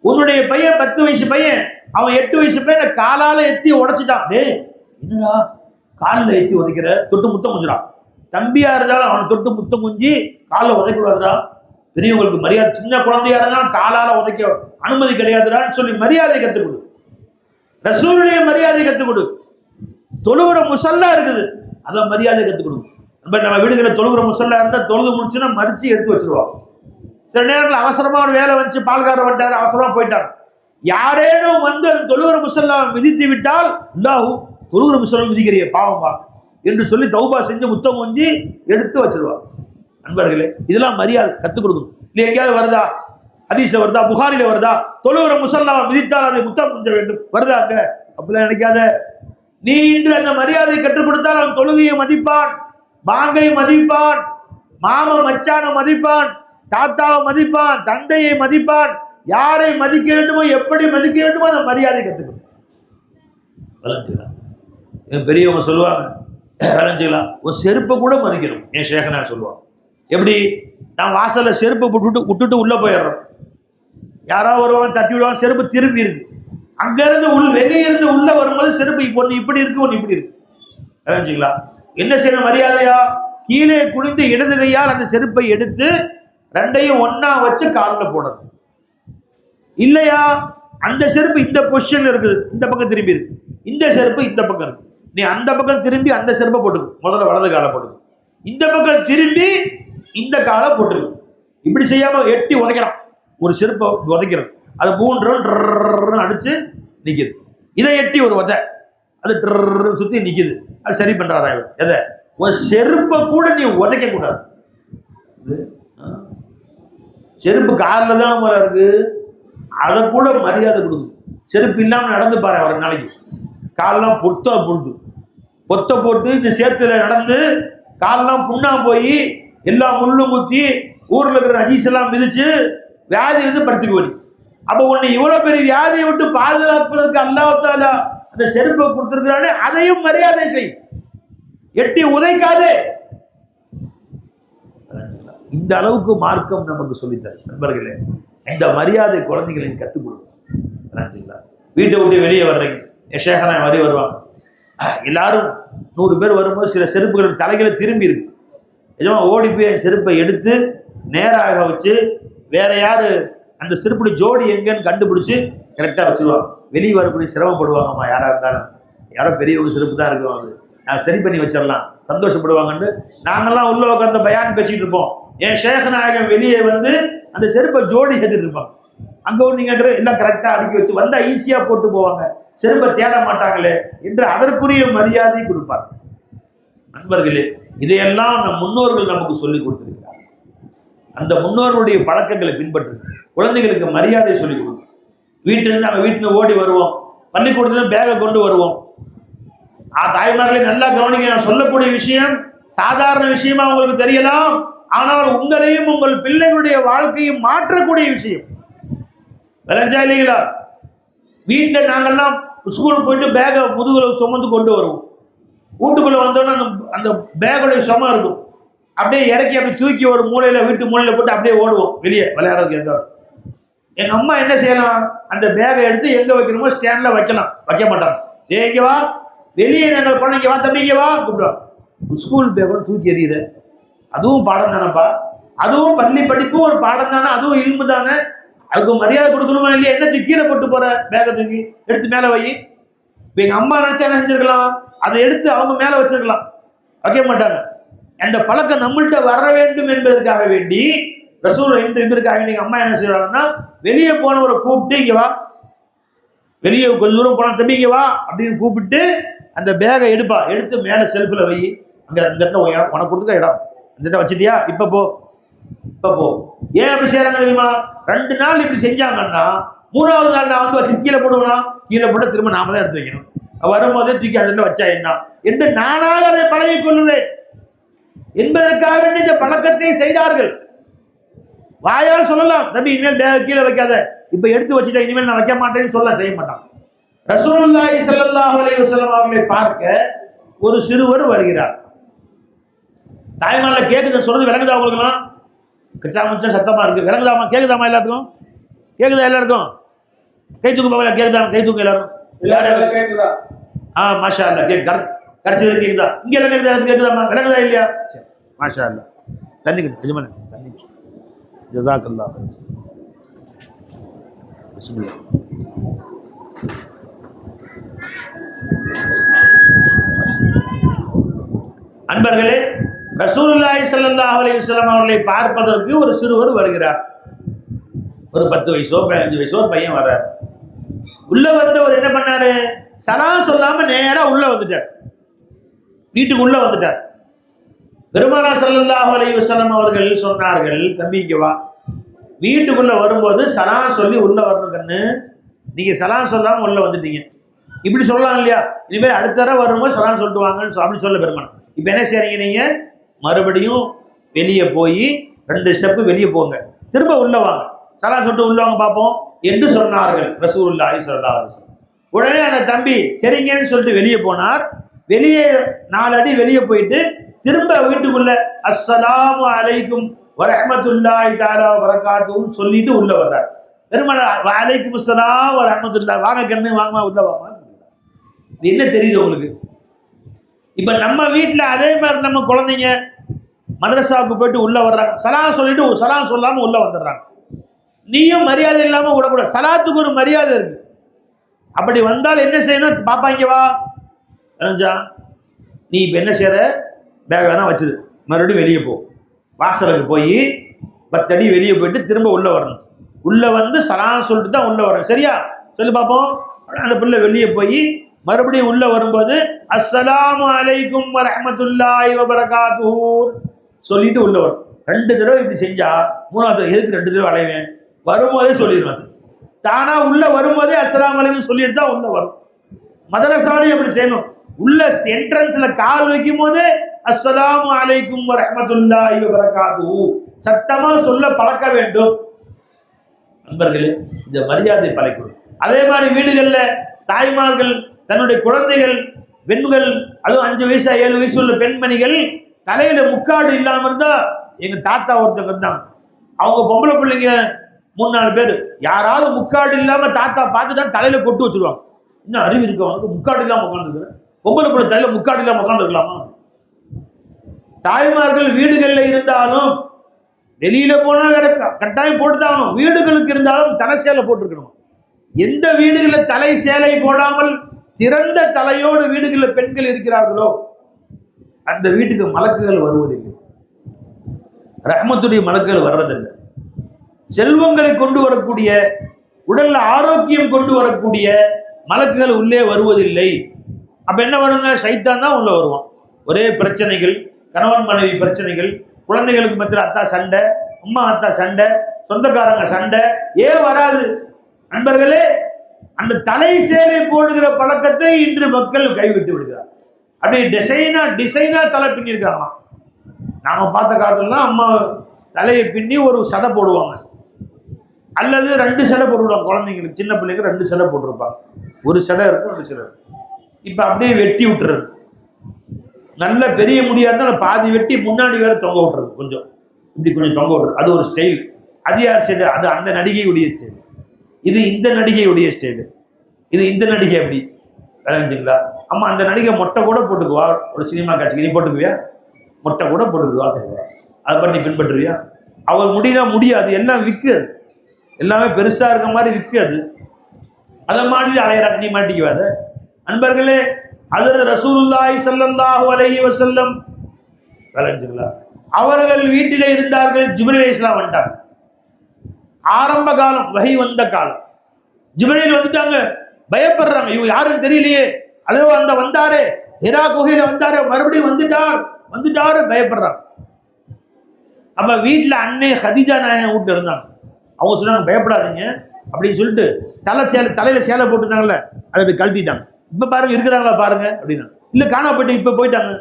உன்னுடைய பையன் 10 வயசு பையன், அவன் 8 வயசு பையனை காலால எத்தி உடைச்சிட்டான், டே என்னடா காலில் எத்தி உதைக்கிற, தொட்டு முத்தம் குஞ்சிடான். தம்பியா இருந்தாலும் அவனை தொட்டு முத்தம் குஞ்சி காலில் உதைக்கூடாதுடா, பெரியவங்களுக்கு மரியாதை. சின்ன குழந்தையா இருந்தாலும் காலால உதைக்க அனுமதி கிடையாதுடான்னு சொல்லி மரியாதை கற்றுக் கொடு. ரசூலுடைய மரியாதை கற்றுக் கொடு. தொழுகிற முசல்லா இருக்குது, அதை மரியாதை கற்றுக் கொடுக்கும். நம்ம வீடுகளை தொழுகிற முசல்லா இருந்தால் தொழுது முடிச்சுன்னா மடிச்சு எடுத்து வச்சிருவாங்க. சில நேரத்தில் அவசரமா ஒரு வேலை வந்துச்சு, பால்காரர் வந்துட்டாரு, அவசரமா போயிட்டாங்க. யாரேனும் வந்து தொழுகிற முசல்லா மிதித்து விட்டால், அல்லாஹ் தொழுகிற முசல்லா மிதிக்கிறிய பாவம்பா என்று சொல்லி தௌபா செஞ்சு முத்தம் கொஞ்சி எடுத்து வச்சிருவாங்க. நண்பர்களே, இதெல்லாம் மரியாதை கற்றுக் கொடுக்கணும். இல்லை எங்கேயாவது வருதா, ஹதீஸ்ல வருதா, புகாரில வருதா, தொழுகிற முசல்லா மிதித்தால் அதை முத்தம் கொஞ்ச வேண்டும் வருதா? அங்க அப்படிலாம் நினைக்காத. நீ இன்று அந்த மரியாதை கற்றுக் கொடுத்தால் அவன் தொழுகையை மதிப்பான், பாங்கை மதிப்பான், மாம மச்சான மதிப்பான், தாத்தாவை மதிப்பான், தந்தையை மதிப்பான். யாரை மதிக்க வேண்டுமோ எப்படி மதிக்க வேண்டுமோ அந்த மரியாதை கற்றுக்கணும். வளர்ச்சிக்கலாம். என் பெரியவங்க சொல்லுவாங்க, வளர்ச்சிக்கலாம் ஒரு செருப்பை கூட மதிக்கணும். என் சேகனா சொல்லுவாங்க, எப்படி நான் வாசல்ல செருப்பை விட்டுட்டு உள்ள போயிடுறோம், யாராவது வருவாங்க தட்டி விடுவாங்க, செருப்பு திரும்பி இருக்கு, அங்க இருந்து வெளியே இருந்து உள்ள வரும்போது செருப்பு ஒன்று இப்படி இருக்கு, ஒன்று இப்படி இருக்கு. வளர்ச்சிக்கலாம். என்ன செய்யணும்? மரியாதையா கீழே குனிந்து இடது கையால் அந்த செருப்பை எடுத்து 2யும் ஒன்னா வச்சு காலில் போடணும். இல்லையா அந்த செருப்பு இந்த பொசிஷன்ல இருக்குது, இந்த பக்கம் திரும்பி இருக்கு, இந்த செருப்பு இந்த பக்கம் இருக்கு, நீ அந்த பக்கம் திரும்பி அந்த செருப்பை போட்டுக்கு, முதல்ல வலது காலை போட்டுக்கு, இந்த பக்கம் திரும்பி இந்த காலை போட்டுருக்கு. இப்படி செய்யாம எட்டி உதைக்கிறான், ஒரு செருப்பை உதைக்கிறது, அது 3 ரவுண்ட் அடிச்சு நிக்குது. இதை எட்டி ஒரு உதை, அது சுத்தி நிக்குது. அது சரி பண்றாரா இவர்? எதை? ஒரு செருப்பை கூட நீ உதைக்க கூடாது. செருப்பு காலில் தான் போல இருக்கு, அதை கூட மரியாதை கொடுக்கும். செருப்பு இல்லாம நடந்து பாரு, ஒரு நாளைக்கு காலெல்லாம் பொத்த போட்டு இந்த சேத்துல நடந்து காலெல்லாம் புண்ணா போய் எல்லா முள்ளும் குத்தி ஊர்ல இருக்கிற அஜீஸ் எல்லாம் மிதிச்சு வியாதி வந்து படுத்துக்கு வலி. அப்போ உன்னை இவ்வளவு பெரிய வியாதியை விட்டு பாதுகாப்பதற்கு அல்லாஹ் தஆலா அந்த செருப்பை கொடுத்திருக்கிறானே, அதையும் மரியாதை செய், எட்டி உதைக்காதே. இந்த அளவுக்கு மார்க்கம் நமக்கு சொல்லித்தரு நண்பர்களே. இந்த மரியாதை குழந்தைகளுக்கு கற்றுக் கொடுக்கும். வீட்டை விட்டு வெளியே வர்றீங்க, ஷேகனா வரி வருவாங்க, எல்லாரும் 100 பேர் வரும்போது சில செருப்புகள் தலைகளை திரும்பி இருக்கு. எஜமா ஓடி போய் என் செருப்பை எடுத்து நேராக வச்சு வேற யாரு அந்த செருப்புடைய ஜோடி எங்கன்னு கண்டுபிடிச்சு கரெக்டாக வச்சுருவாங்க. வெளியே வரக்கூடிய சிரமப்படுவாங்கம்மா, யாராக இருந்தாலும். யாரோ பெரியவங்க செருப்பு தான் இருக்கும், அது நான் சரி பண்ணி வச்சிடலாம், சந்தோஷப்படுவாங்கன்னு நாங்கள்லாம் உள்ள உட்காந்து பயான் பேசிட்டு இருப்போம். என் ஷேக் நாயகம் வெளியே வந்து அந்த செருப்பை ஜோடி எடுத்துட்டு இருப்பாங்க. அங்கே நீங்கள் எல்லாம் கரெக்டாக அடுக்கி வச்சு வந்தால் ஈஸியாக போட்டு போவாங்க, செருப்பை தேட மாட்டாங்களே என்று அதற்குரிய மரியாதை கொடுப்பார். நண்பர்களே, இதையெல்லாம் நம் முன்னோர்கள் நமக்கு சொல்லிக் கொடுத்திருக்கிறார். அந்த முன்னோர்களுடைய பழக்கங்களை பின்பற்றுங்க. குழந்தைகளுக்கு மரியாதை சொல்லிக் கொடுங்க. வீட்டிலிருந்து நாங்கள் வீட்டில் ஓடி வருவோம், பள்ளிக்கூடத்துல பேகை கொண்டு வருவோம். தாய்மார்களை நல்லா கவனிக்க. நான் சொல்லக்கூடிய விஷயம் சாதாரண விஷயமா உங்களுக்கு தெரியலாம், ஆனால் உங்களையும் உங்கள் பிள்ளைகளுடைய வாழ்க்கையும் மாற்றக்கூடிய விஷயம். விளைஞ்சா இல்லைங்களா? வீட்டில் நாங்கள்லாம் ஸ்கூலுக்கு போயிட்டு பேகை முதுகுல சுமந்து கொண்டு வருவோம். வீட்டுக்குள்ள வந்தோன்னா அந்த பேகுடைய சுமம் இருக்கும், அப்படியே இறக்கி அப்படி தூக்கி ஒரு மூலையில வீட்டு மூலையில போட்டு அப்படியே ஓடுவோம் வெளியே விளையாடுறதுக்கு. எங்க எங்க அம்மா என்ன செய்யலாம், அந்த பேகை எடுத்து எங்க வைக்கணுமோ ஸ்டாண்ட்ல வைக்கலாம், வைக்க மாட்டாங்க. எங்க வா வெளியே நாங்கள் குழந்தைங்க வா தம்பி இங்க வா கூப்பிடுவோம். ஸ்கூல் பேக்கோட தூக்கி எறியுது, அதுவும் பாடம் தானப்பா, அதுவும் பள்ளி படிப்பும் ஒரு பாடம் தானே, அதுவும் இல்மு தானே, அதுக்கு மரியாதை கொடுக்கணுமா இல்லையா? என்ன தூக்கி கீழே போட்டு போற, பேகை தூக்கி எடுத்து மேலே வை. இப்போ எங்கள் அம்மா நினைச்சா என்ன செஞ்சிருக்கலாம், அதை எடுத்து அவங்க மேலே வச்சிருக்கலாம், வைக்க மாட்டாங்க. அந்த பழக்கம் நம்மள்கிட்ட வர வேண்டும் என்பதற்காக வேண்டி ரசூல் என்பதற்காக வேண்டி எங்கள் அம்மா என்ன செய்வாங்கன்னா, வெளியே போனவரை கூப்பிட்டு இங்கே வா, வெளியே கொஞ்சம் தூரம் போன தம்பி இங்கே வா அப்படின்னு கூப்பிட்டு அந்த பேகை எடுப்பா, எடுத்து மேலே செல்ஃபில் வை, அங்கே அந்த இடத்துல உனக்கு கொடுத்துக்க இடம், அந்த இடத்த வச்சுட்டியா, இப்போ போ இப்போ போ. ஏன் அப்படி செய்யறாங்க தெரியுமா? 2 நாள் இப்படி செஞ்சாங்கன்னா 3வது நாள் நான் வந்து வச்சு கீழே போடுவேனா, கீழே போட்டு திரும்ப நாம தான் எடுத்து வைக்கணும். வரும்போதே தூக்கி அந்த வச்சா என்ன என்று நானாக அதை பழகிக் கொள்ளுவேன் என்பதற்காக வேண்டிய இந்த பழக்கத்தை செய்தார்கள். வாயால் சொல்லலாம், தம்பி இனிமேல் பேக் கீழே வைக்காத, இப்ப எடுத்து வச்சுட்டா இனிமேல் நான் வைக்க மாட்டேன்னு சொல்ல செய்ய மாட்டான். ரசூலுல்லாஹி ஸல்லல்லாஹு அலைஹி வஸல்லம் அவர்களை பார்க்க ஒரு சிறுவர் வருகிறார். தாய்மார்ல கேக்குது, சொல்றது விளங்குதா உங்களுக்குலாம்? கச்சாமச்சா சத்தமா இருக்கு, விளங்குதாமா? கேக்குதாமா? எல்லாத்துக்கும் கேக்குதா? எல்லாருக்கும் கை தூக்கு பாவல, கேக்குதா? கை தூக்கு எல்லாரும். கேக்குதா? மாஷா அல்லாஹ், கடைசி வரைக்கும் கேக்குதா? இங்க எல்லாம் கேக்குதா? கேக்குதாமா? விளங்குதா இல்லையா? சரி, மாஷா அல்லாஹ். தண்ணி எஜமான தண்ணி. ஜஸாக்கல்லாஹ் ஹைர். பிஸ்மில்லாஹ். அன்பர்களே, ரசூலுல்லாஹி ஸல்லல்லாஹு அலைஹி வஸல்லம் அவர்களை பார்ப்பதற்கு ஒரு சிறுவர் வருகிறார். ஒரு 10 வயசோ 15 வயசோ ஒரு பையன் வர்றார். உள்ள வந்தவர் என்ன பண்ணாரு, சலாம் சொல்லாம நேரா உள்ள வந்துட்டார், வீட்டுக்கு உள்ள வந்துட்டார். பெருமானார் ஸல்லல்லாஹு அலைஹி வஸல்லம் அவர்கள் சொன்னார்கள், தம்பி இங்க வா. வீட்டுக்குள்ள வரும்போது சலாம் சொல்லி உள்ள வரணும் கண்ணு, நீங்க சலாம் சொல்லாம உள்ள வந்துட்டீங்க. இப்படி சொல்லலாம் இல்லையா? இனிமேல் அடுத்த தடவை வரும்போது சலாம் சொல்லிட்டு வாங்கன்னு அப்படி சொல்ல பெருமான். இப்போ என்ன செய்றீங்க, நீங்க மறுபடியும் வெளியே போய் 2 ஸ்டெப்பு வெளியே போங்க, திரும்ப உள்ள வாங்க, சலாம் சொல்லிட்டு உள்ள வாங்க பார்ப்போம் என்று சொன்னார்கள் ரசூலுல்லாஹி ஸல்லல்லாஹு அலைஹி வஸல்லம். உடனே அந்த தம்பி சரிங்கன்னு சொல்லிட்டு வெளியே போனார். வெளியே 4 அடி வெளியே போயிட்டு திரும்ப வீட்டுக்குள்ள அஸ்ஸலாமு அலைக்கும் வரஹ்மத்துல்லாஹி தஆலா வபரகாத்துஹு சொல்லிட்டு உள்ள வர்றார். பெருமானார் வலைக்கும் அஸ்ஸலாம் வரஹ்மத்துல்லாஹ், வாங்க கண்ணு வாங்கமா உள்ள வாங்க. இது என்ன தெரியுது உங்களுக்கு? இப்ப நம்ம வீட்டுல அதே மாதிரி நம்ம குழந்தைங்க மதரசாவுக்கு போயிட்டு உள்ள வர்றாங்க, சலாம் சொல்லிட்டு சலாம் சொல்லாம உள்ள வந்துடுறாங்க. நீயும் மரியாதை இல்லாம விடக்கூடாது, சலாத்துக்கு ஒரு மரியாதை இருக்கு. அப்படி வந்தால் என்ன செய்யணும், பாப்பா இங்க வா, நீ இப்ப என்ன செய்யற, பேக் வேணா வச்சுது, மறுபடியும் வெளியே போ, வாசலுக்கு போய் 10 அடி வெளியே போயிட்டு திரும்ப உள்ள வரணும். உள்ள வந்து சலாம் சொல்லிட்டு தான் உள்ள வரணும், சரியா? சொல்லி பார்ப்போம். அந்த பிள்ளை வெளியே போய் மறுபடியும் உள்ள வரும்போது அஸ்ஸலாமு அலைக்கும் வரஹ்மத்துல்லாஹி வபரகாத்துஹு சொல்லிட்டு உள்ள வரும். 2 தடவை இப்படி செஞ்சா 3வது எதுக்கு 2 தடவை அலைவேன், வரும்போதே சொல்லிடுவாங்க. தானா உள்ள வரும்போதே அஸ்ஸலாமு அலைக்கும் சொல்லிட்டு தான் உள்ள வரும். மதரசாலையும் அப்படி செய்யணும். உள்ள என்ட்ரன்ஸ்ல கால் வைக்கும் போதே நண்பர்களே, இந்த மரியாதை பழைக்கணும். அதே மாதிரி வீடுகள்ல தாய்மார்கள் தன்னுடைய குழந்தைகள் பெண்கள், அதுவும் 5 வயசு 7 வயசு உள்ள பெண்மணிகள் தலையில முக்காடு இல்லாம இருந்தா, எங்க தாத்தா ஒருத்தங்க இருந்தாங்க, அவங்க பொம்பளை பிள்ளைங்க 3-4 பேர், யாராவது முக்காடு இல்லாம தாத்தா பார்த்துட்டா தலையில கொட்டு வச்சிருவாங்க. இன்னும் அறிவு இருக்கு அவனுக்கு, முக்காடு இல்லாம உட்காந்துருக்குற பொம்பளை பிள்ளை தலையில முக்காடு இல்லாம உட்காந்துருக்கலாமா? தாய்மார்கள் வீடுகள்ல இருந்தாலும், வெளியில போனா வேற கட்டாயம் போட்டுதான், வீடுகளுக்கு இருந்தாலும் தலை சேலை போட்டிருக்கணும். எந்த வீடுகளில் தலை சேலை போடாமல் திறந்த தலையோடு வீடுகளில் பெண்கள் இருக்கிறார்களோ அந்த வீட்டுக்கு மலக்குகள் வருவதில்லை, ரஹ்மத்துடைய மலக்குகள் வர்றதில்லை. செல்வங்களை கொண்டு வரக்கூடிய, உடல்ல ஆரோக்கியம் கொண்டு வரக்கூடிய மலக்குகள் உள்ளே வருவதில்லை. அப்ப என்ன வருங்க? சைத்தான் தான் உள்ள வருவான். ஒரே பிரச்சனைகள், கணவன் மனைவி பிரச்சனைகள், குழந்தைகளுக்கு மத்தியில் அத்தா சண்டை, அம்மா அத்தா சண்டை, சொந்தக்காரங்க சண்டை. ஏன் வராது? நண்பர்களே, அந்த தலை சேலை போடுகிற பழக்கத்தை இன்று மக்கள் கைவிட்டு விடுகிறார். அப்படியே டிசைனா தலை பின்னி இருக்காங்க. நாம பார்த்த காலத்துலாம் அம்மா தலையை பின்னி ஒரு சடை போடுவாங்க, அல்லது 2 சடை போட்டுவிடுவாங்க. குழந்தைங்களுக்கு, சின்ன பிள்ளைங்க 2 சடை போட்டிருப்பாங்க. ஒரு சடை இருக்கும், 2 சடை இருக்கும். இப்ப அப்படியே வெட்டி விட்டுறது, நல்ல பெரிய முடியா இருந்தாலும் பாதி வெட்டி முன்னாடி வேற தொங்க விட்டுறது, கொஞ்சம் இப்படி கொஞ்சம் தொங்க விட்டுறது. அது ஒரு ஸ்டைல். அது யார் ஸ்டைல்? அது அந்த நடிகையுடைய ஸ்டைல். இது இந்த நடிகையுடைய ஸ்டைல். இது இந்த நடிகை அப்படி விளைஞ்சுங்களா? அம்மா அந்த நடிகை மொட்டை கூட போட்டுக்குவா, ஒரு சினிமா காட்சிக்கு நீ போட்டுக்குவியா? மொட்டை கூட போட்டுக்குவா, அதை பண்ணி பின்பற்றுவியா? அவர் முடினா முடியாது, எல்லாம் விற்கு, எல்லாமே பெருசா இருக்க மாதிரி விற்கு. அதை மாதிரி அலையிறாங்க, நீ மாட்டிக்குவாத. அன்பர்களே, ஹஜ்ரத் ரசூலுல்லாஹி ஸல்லல்லாஹு அலைஹி வஸல்லம் விளைஞ்சுங்களா, அவர்கள் வீட்டிலே இருந்தார்கள். ஜிப்ரீல் அலைஹிஸ்ஸலாம் வந்துட்டாங்க. ஆரம்ப காலம், வஹி வந்த காலம். ஜிப்ரீல் வந்துட்டாங்க, பயப்படுறாங்க, இவங்க யாருன்னு தெரியலையே. அதோ அந்த வந்தாரே, ஹிரா குகையில வந்தாரே, மறுபடியும் வந்துட்டாரு பயப்படுறாங்க. அப்ப வீட்டுல அன்னை ஹதீஜா நாயகம் வீட்டுல இருந்தாங்க. அவங்க சொன்னாங்க, பயப்படாதீங்க அப்படின்னு சொல்லிட்டு தலையில சேலை போட்டுருந்தாங்கல்ல, அதை அப்படி கழட்டிட்டாங்க. இப்ப பாருங்க இருக்கிறாங்களா பாருங்க அப்படின்னா, இல்ல காணா போயிட்டு இப்ப போயிட்டாங்க,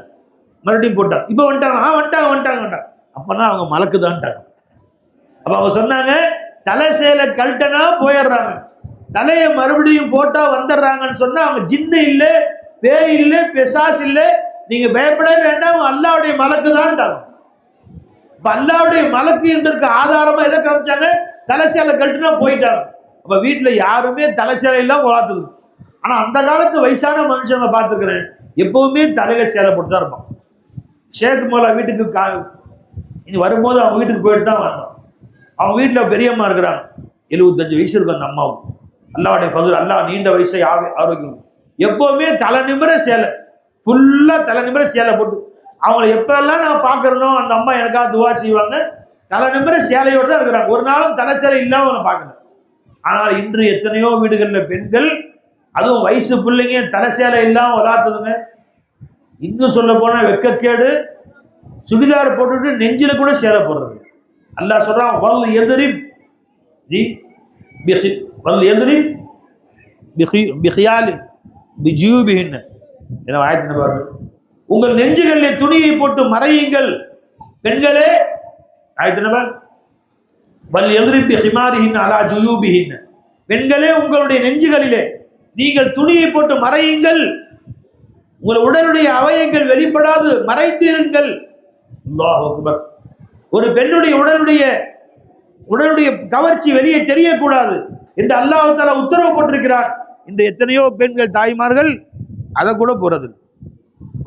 மறுபடியும் போட்டாங்க, இப்ப வந்துட்டாங்க. அப்பனா அவங்க மலக்குதான்ட்டாங்க. அப்ப அவங்க சொன்னாங்க, தலை சேலை கழட்டனா போயிடுறாங்க, தலையை மறுபடியும் போட்டா வந்துடுறாங்கன்னு சொன்னா அவங்க ஜின்னு இல்லை, பேய் இல்லை, பிசாஸ் இல்லை, நீங்க பயப்படவே வேண்டாம், அல்லாவுடைய மலக்கு தான். இப்ப அல்லாவுடைய மலக்கு என்பதற்கு ஆதாரமா எதை காமிச்சாங்க? தலை சேலை கழட்டுனா போயிட்டாங்க. அப்ப வீட்டுல யாருமே தலை சேலை எல்லாம் வளர்த்துது. ஆனா அந்த காலத்து வயசான மனுஷங்களை பார்த்துருக்கிறேன், எப்பவுமே தலையில சேலை போட்டு தான் இருப்பான். ஷேக் மோலா வீட்டுக்கு வரும்போது அவங்க வீட்டுக்கு போயிட்டு தான் வந்தோம். அவங்க வீட்டில் பெரியம்மா இருக்கிறாங்க, 75 வயசு இருக்கும் அந்த அம்மாவுக்கு. அல்லாவுடைய ஃபதுல், அல்லா நீண்ட வயசை ஆரோக்கியம். எப்பவுமே தலை நிமிர சேலை, ஃபுல்லா தலை நிமிர சேலை போட்டு, அவங்கள எப்பெல்லாம் நான் பார்க்கறனோ அந்த அம்மா எனக்காக துவா செய்வாங்க. தலை நிமிர சேலையோடு தான் இருக்கிறாங்க, ஒரு நாளும் தலை சேலை இல்லாம அவனை பார்க்கல. ஆனால் இன்று எத்தனையோ வீடுகளில் பெண்கள், அதுவும் வயசு பிள்ளைங்க தலை சேலை இல்லாம வளர்த்துதுங்க. இன்னும் சொல்ல போனா வெக்கக்கேடு, சுடிதார் போட்டுட்டு நெஞ்சில கூட சேலை போடுறது. அல்லாஹ் சொல்றான், வல் எதிரிப் பிஹியாலி பிஜூபிஹின்ன, என்ன ஆயத்தின பாருங்க, உங்கள் நெஞ்சுகளிலே துணியை போட்டு மறையுங்கள் பெண்களே. ஆயத்தின வல் எதிரிப் பிஹிமாரிஹின்ன அலா ஜுயூபிஹின்ன, பெண்களே உங்களுடைய நெஞ்சுகளிலே நீங்கள் துணியை போட்டு மறையுங்கள், உங்கள் உடலுடைய அவயங்கள் வெளிப்படாது மறைத்தீருங்கள். அல்லாஹ் அக்பர். ஒரு பெண்ணுடைய உடலுடைய கவர்ச்சி வெளியே தெரியக்கூடாது என்று அல்லாஹ் தஆலா உத்தரவு போட்டிருக்கிறார். இந்த எத்தனையோ பெண்கள் தாய்மார்கள் அதை கூட போறது.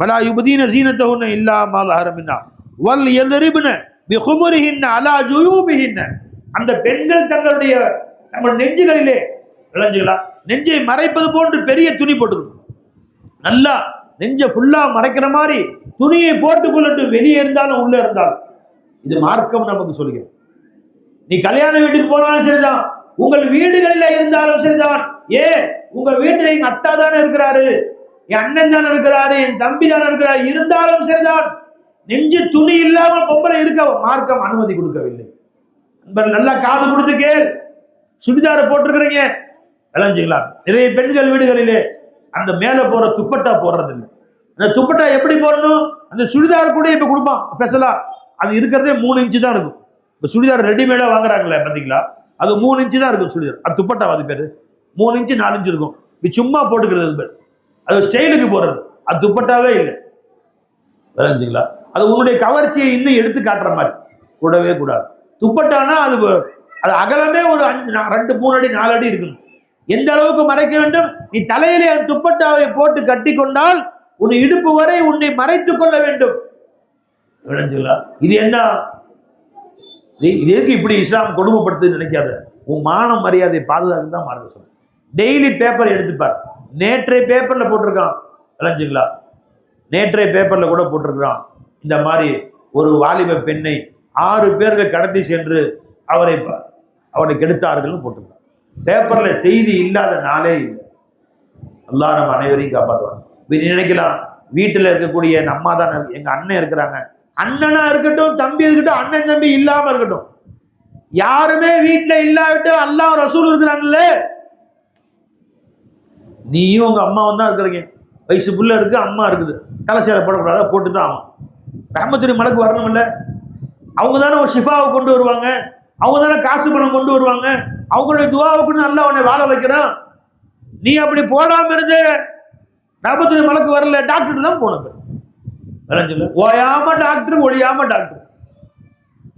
வலா யுபதீன ஸீனத்தஹுன்ன இல்லா மா ஸஹர மின்ஹா வல் யத்ரிப்ன பிகுமுரிஹின்ன அலா ஜுயூபிஹின்ன. அந்த பெண்கள் தங்களுடைய நெஞ்சுகளிலே விளங்குகளா, நெஞ்சை மறைப்பது போன்று பெரிய துணி போட்டுக்கணும். நல்லா நெஞ்சை ஃபுல்லா மறைக்கிற மாதிரி துணியை போட்டுக்கொள்ளட்டும், வெளியே இருந்தாலும் உள்ள இருந்தாலும். இது மார்க்கம் நமக்கு சொல்லுகிறது. நீ கல்யாண வீட்டுக்கு போனாலும் சரிதான், உங்கள் வீடுகளில் இருந்தாலும் சரிதான். உங்க வீட்டில் எங்க அத்தா தானே இருக்கிறாரு, என் அண்ணன் தானே இருக்கிறாரு, என் தம்பி தானே இருக்கிறாரு, இருந்தாலும் சரிதான், நெஞ்சு துணி இல்லாம பொம்பளை இருக்க மார்க்கம் அனுமதி கொடுக்கவில்லை. நல்லா காது கொடுத்து கேள். சுடிதார போட்டிருக்கிறீங்க விளைஞ்சுங்களா, நிறைய பெண்கள் வீடுகளிலே அந்த மேல போற துப்பட்டா போடுறது இல்லை. அந்த துப்பட்டா எப்படி போடணும்? அந்த சுடிதார் கூட இப்ப கொடுப்பான் ஸ்பெஷலா, அது இருக்கிறதே 3 இன்ச்சு தான் இருக்கும். இப்போ சுடிதார் ரெடிமேடா வாங்குறாங்களே பார்த்தீங்களா, அது 3 இன்ச்சு தான் இருக்கும் சுடிதார். அது துப்பட்டா அது பேரு 3 இன்ச்சு 4 இன்ச்சு இருக்கும். இது சும்மா போட்டுக்கிறது பேர். அது ஸ்டைலுக்கு போடுறது. அது துப்பட்டாவே இல்லை. விளைஞ்சுங்களா? அது உன்னுடைய கவர்ச்சியை இன்னும் எடுத்து காட்டுற மாதிரி கூடவே கூடாது. துப்பட்டானா அது அகலமே ஒரு 2, 3 அடி 4 அடி இருக்கணும். எந்த அளவுக்கு மறைக்க வேண்டும்? நீ தலையிலே அந்த துப்பட்டாவை போட்டு கட்டி கொண்டால் உன் இடுப்பு வரை உன்னை மறைத்துக் கொள்ள வேண்டும். விளைஞ்சுங்களா? இது என்ன? இதுக்கு இப்படி இஸ்லாம் கொடுமைப்படுத்து நினைக்காத. உன் மான மரியாதை பாதுகாக்க தான் மார்க்கம் சொல்லும். டெய்லி பேப்பர் எடுத்துப்பார். நேற்றைய பேப்பர்ல போட்டிருக்கான். விளைஞ்சுங்களா? நேற்றைய பேப்பர்ல கூட போட்டிருக்கிறான், இந்த மாதிரி ஒரு வாலிப பெண்ணை 6 பேர்கள் கடத்தி சென்று அவரை கெடுத்தார்கள் போட்டிருக்கான். பேப்பர்ல செய்தி இல்லாத நாளே இல்லை. அல்லாஹ் நம்ம அனைவரையும் காப்பாற்றுவாங்க. நீ நினைக்கலாம் வீட்டில் இருக்கக்கூடிய அம்மா தான் எங்க அண்ணன் இருக்கிறாங்க, அண்ணனா இருக்கட்டும் தம்பி இருக்கட்டும், அண்ணன் தம்பி இல்லாம இருக்கட்டும், யாருமே வீட்டில் இல்லாவிட்டும் அல்லாஹ் ரசூல் இருக்கிறாங்கல்ல, நீயும் உங்க அம்மாவும் தான் இருக்கிறீங்க. வயசு புள்ள இருக்கு, அம்மா இருக்குது, தலை சேலை போடக்கூடாத போட்டு தான் ஆகும். ரஹ்மத்துடைய மலக்கு வரணும் இல்லை? அவங்க தானே ஒரு ஷிஃபாவை கொண்டு வருவாங்க, அவங்க தானே காசு பணம் கொண்டு வருவாங்க, அவங்களுடைய துவாவுக்கு நல்லா உன்னை வாழ வைக்கிறான். நீ அப்படி போடாம இருந்து ரஹ்மத்துடைய மலக்கு வரல, டாக்டர் தான் போன பேர். ஓயாம டாக்டர், ஒழியாம டாக்டர்.